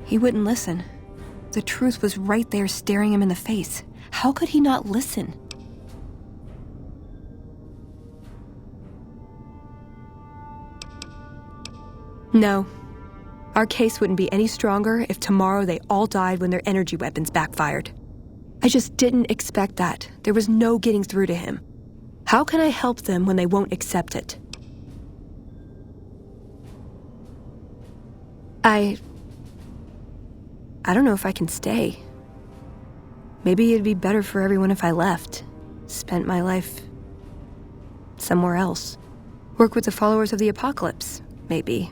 He wouldn't listen. The truth was right there staring him in the face. How could he not listen? No. Our case wouldn't be any stronger if tomorrow they all died when their energy weapons backfired. I just didn't expect that. There was no getting through to him. How can I help them when they won't accept it? I don't know if I can stay. Maybe it'd be better for everyone if I left. Spent my life somewhere else. Work with the followers of the apocalypse, maybe.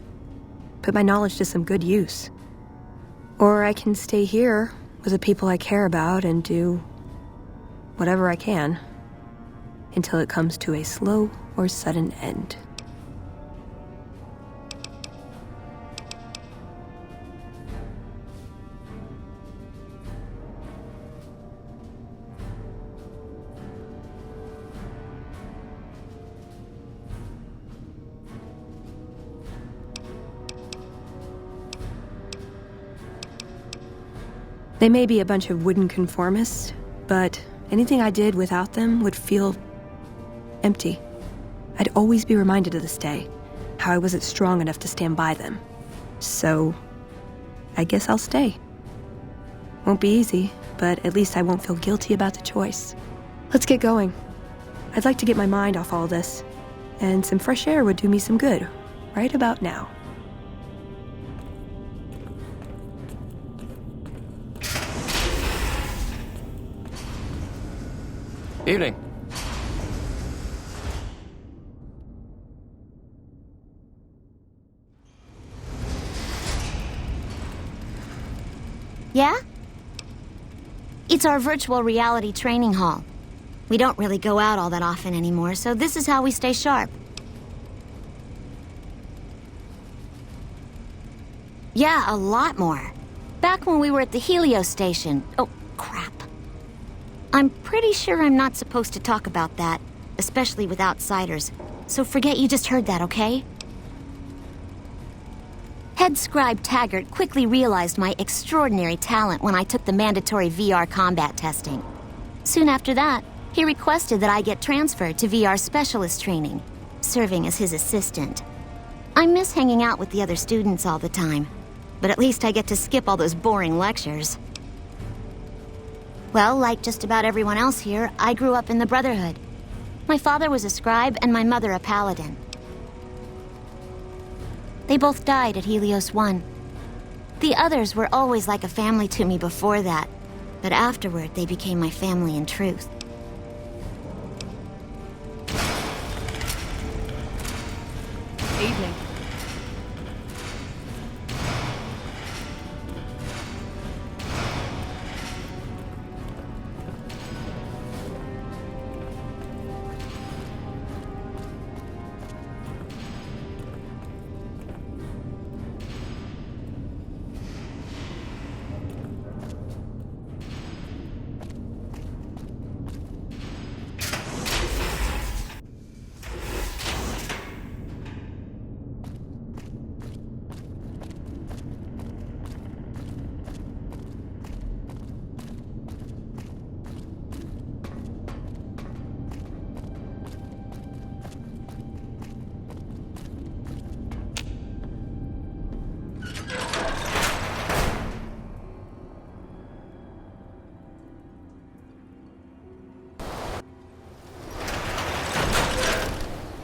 Put my knowledge to some good use. Or I can stay here with the people I care about and do whatever I can until it comes to a slow or sudden end. They may be a bunch of wooden conformists, but anything I did without them would feel empty. I'd always be reminded to this day how I wasn't strong enough to stand by them. So, I guess I'll stay. Won't be easy, but at least I won't feel guilty about the choice. Let's get going. I'd like to get my mind off all this, and some fresh air would do me some good, right about now. Evening. Yeah? It's our virtual reality training hall. We don't really go out all that often anymore, so this is how we stay sharp. Yeah, a lot more. Back when we were at the Helios station. Oh, crap. I'm pretty sure I'm not supposed to talk about that, especially with outsiders. So forget you just heard that, okay? Head scribe Taggart quickly realized my extraordinary talent when I took the mandatory VR combat testing. Soon after that, he requested that I get transferred to VR specialist training, serving as his assistant. I miss hanging out with the other students all the time, but at least I get to skip all those boring lectures. Well, like just about everyone else here, I grew up in the Brotherhood. My father was a scribe and my mother a paladin. They both died at Helios 1. The others were always like a family to me before that, but afterward they became my family in truth. Evening.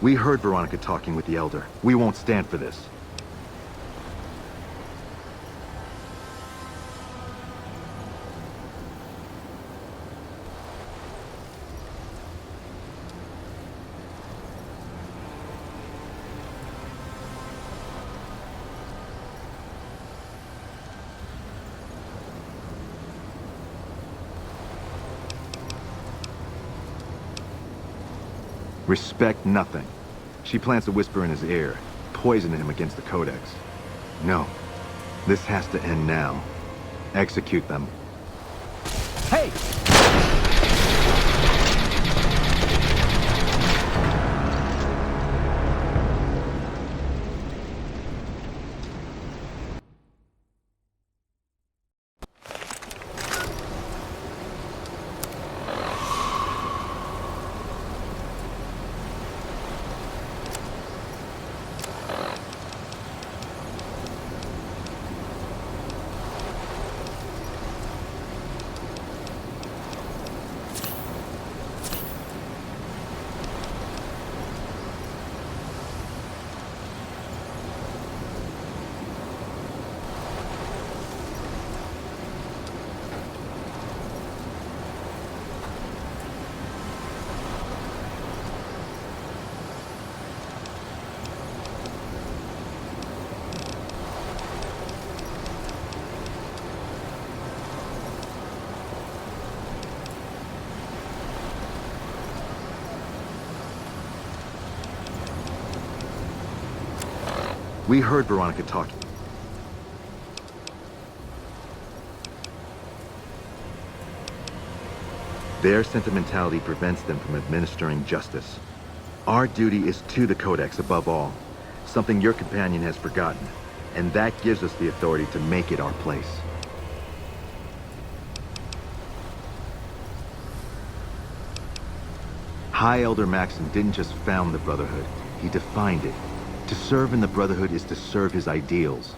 We heard Veronica talking with the Elder. We won't stand for this. Respect nothing. She plants a whisper in his ear, poisoning him against the Codex. No. This has to end now. Execute them. Hey! We heard Veronica talking. Their sentimentality prevents them from administering justice. Our duty is to the Codex above all, something your companion has forgotten, and that gives us the authority to make it our place. High Elder Maxim didn't just found the Brotherhood, he defined it. To serve in the Brotherhood is to serve his ideals.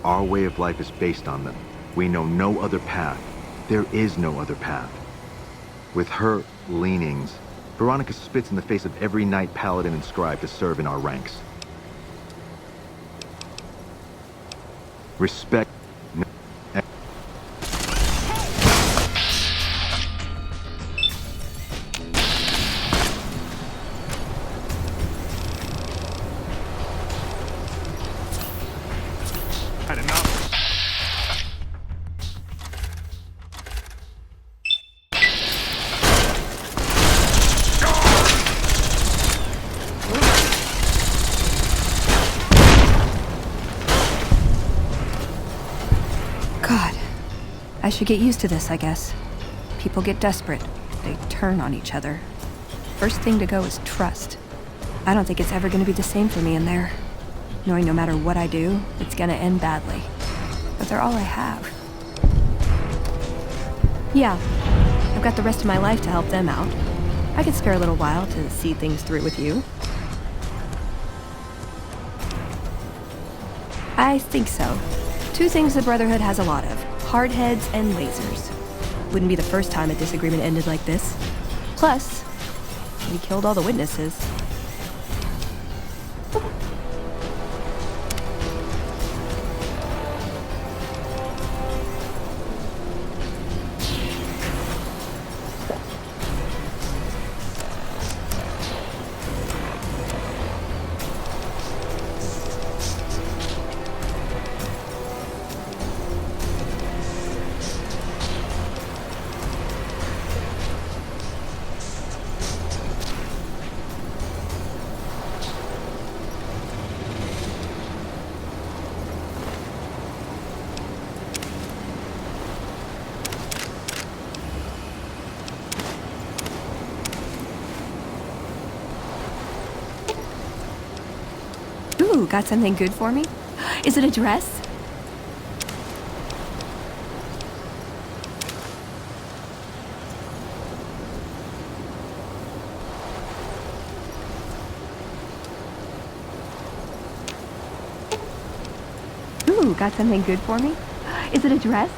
Our way of life is based on them. We know no other path. There is no other path. With her leanings, Veronica spits in the face of every knight, paladin, and scribe to serve in our ranks. Respect. God. I should get used to this, I guess. People get desperate. They turn on each other. First thing to go is trust. I don't think it's ever going to be the same for me in there. Knowing no matter what I do, it's going to end badly. But they're all I have. Yeah, I've got the rest of my life to help them out. I could spare a little while to see things through with you. I think so. Two things the Brotherhood has a lot of. Hardheads and lasers. Wouldn't be the first time a disagreement ended like this. Plus, we killed all the witnesses. Ooh, got something good for me? Is it a dress? Ooh, got something good for me? Is it a dress?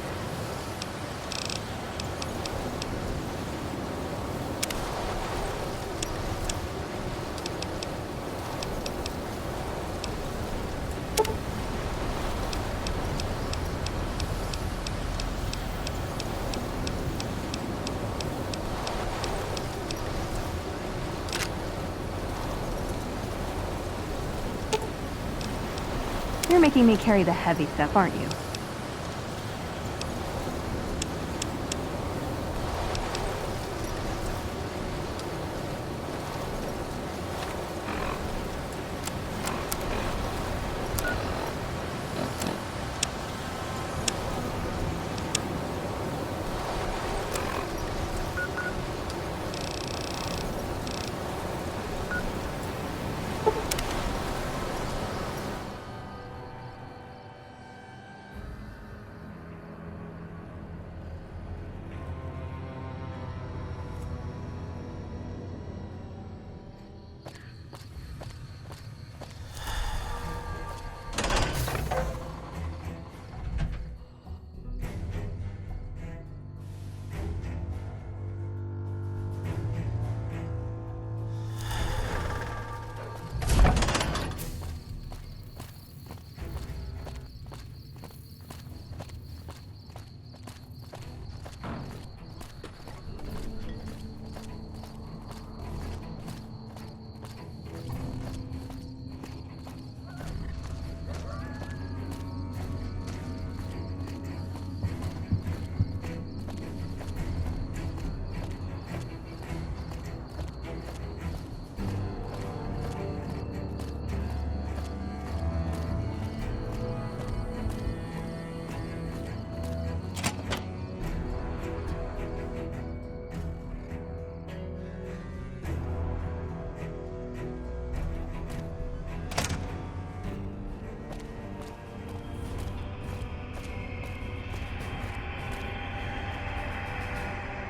You're making me carry the heavy stuff, aren't you?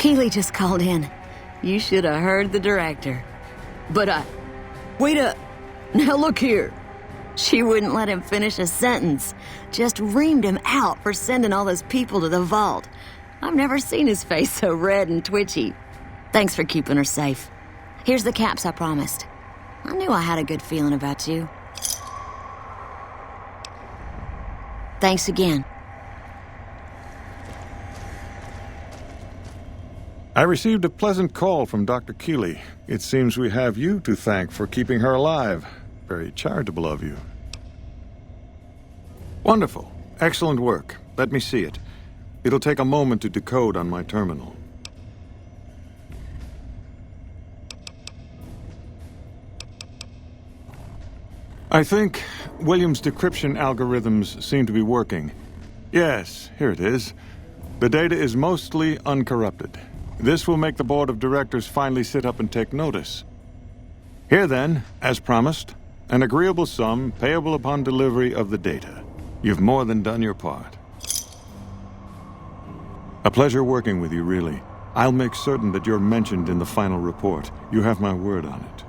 Keeley just called in. You should have heard the director. But wait up. Now look here. She wouldn't let him finish a sentence. Just reamed him out for sending all those people to the vault. I've never seen his face so red and twitchy. Thanks for keeping her safe. Here's the caps I promised. I knew I had a good feeling about you. Thanks again. I received a pleasant call from Dr. Keeley. It seems we have you to thank for keeping her alive. Very charitable of you. Wonderful. Excellent work. Let me see it. It'll take a moment to decode on my terminal. I think William's decryption algorithms seem to be working. Yes, here it is. The data is mostly uncorrupted. This will make the board of directors finally sit up and take notice. Here then, as promised, an agreeable sum payable upon delivery of the data. You've more than done your part. A pleasure working with you, really. I'll make certain that you're mentioned in the final report. You have my word on it.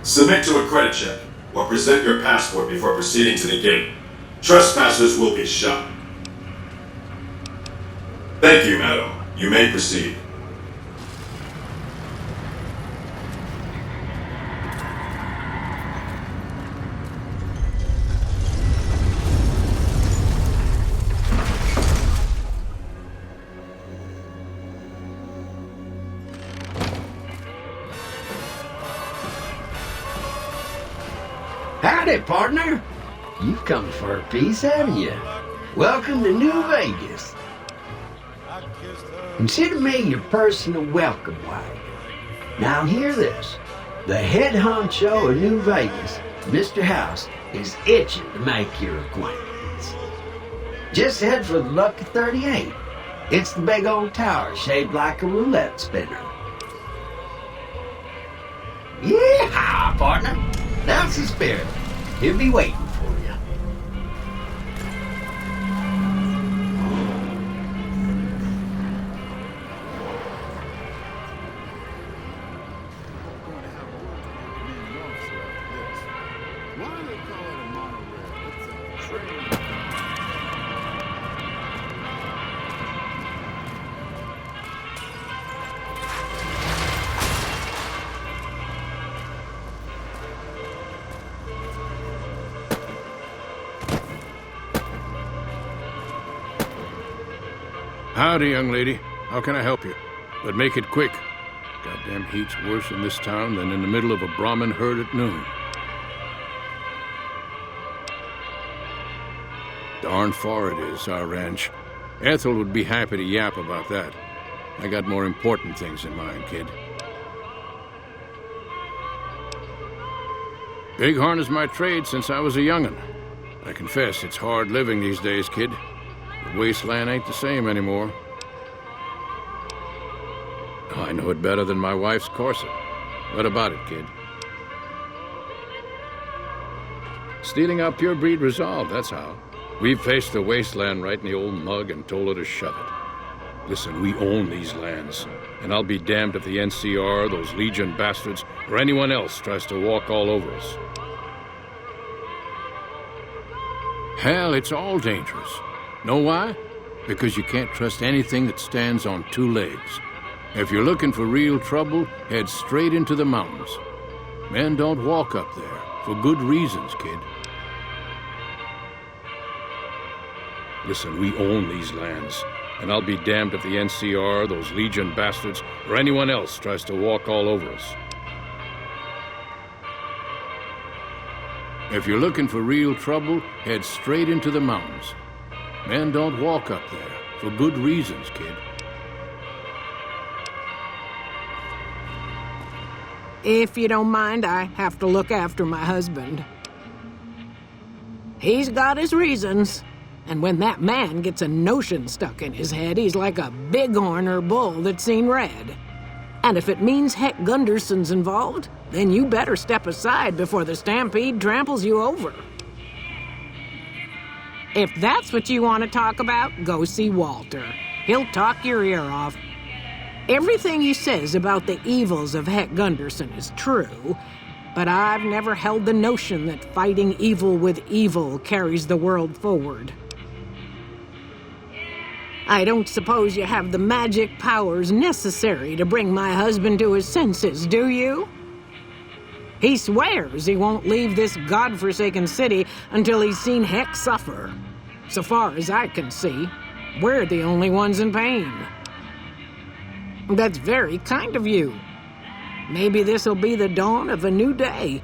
Submit to a credit check, or present your passport before proceeding to the gate. Trespassers will be shot. Thank you, madam. You may proceed. Howdy, partner. You've come for a piece, haven't you? Welcome to New Vegas. Consider me your personal welcome wagon. Now hear this. The head honcho of New Vegas, Mr. House, is itching to make your acquaintance. Just head for the Lucky 38. It's the big old tower shaped like a roulette spinner. Yeah, partner. That's the spirit. He'll be waiting for you. Howdy, young lady. How can I help you? But make it quick. Goddamn heat's worse in this town than in the middle of a Brahmin herd at noon. Darn far it is, our ranch. Ethel would be happy to yap about that. I got more important things in mind, kid. Bighorn is my trade since I was a young'un. I confess, it's hard living these days, kid. The wasteland ain't the same anymore. I know it better than my wife's corset. What about it, kid? Stealing our pure breed resolve, that's how. We've faced the wasteland right in the old mug and told her to shove it. Listen, we own these lands, and I'll be damned if the NCR, those Legion bastards, or anyone else tries to walk all over us. Hell, it's all dangerous. Know why? Because you can't trust anything that stands on two legs. If you're looking for real trouble, head straight into the mountains. Men don't walk up there, for good reasons, kid. Listen, we own these lands, and I'll be damned if the NCR, those Legion bastards, or anyone else tries to walk all over us. If you're looking for real trouble, head straight into the mountains. Men don't walk up there, for good reasons, kid. If you don't mind, I have to look after my husband. He's got his reasons, and when that man gets a notion stuck in his head, he's like a bighorn or bull that's seen red. And if it means Heck Gunderson's involved, then you better step aside before the stampede tramples you over. If that's what you want to talk about, go see Walter. He'll talk your ear off. Everything he says about the evils of Heck Gunderson is true, But I've never held the notion that fighting evil with evil carries the world forward. I don't suppose you have the magic powers necessary to bring my husband to his senses, do you? He swears he won't leave this godforsaken city until he's seen Heck suffer. So far as I can see, we're the only ones in pain. That's very kind of you. Maybe this'll be the dawn of a new day.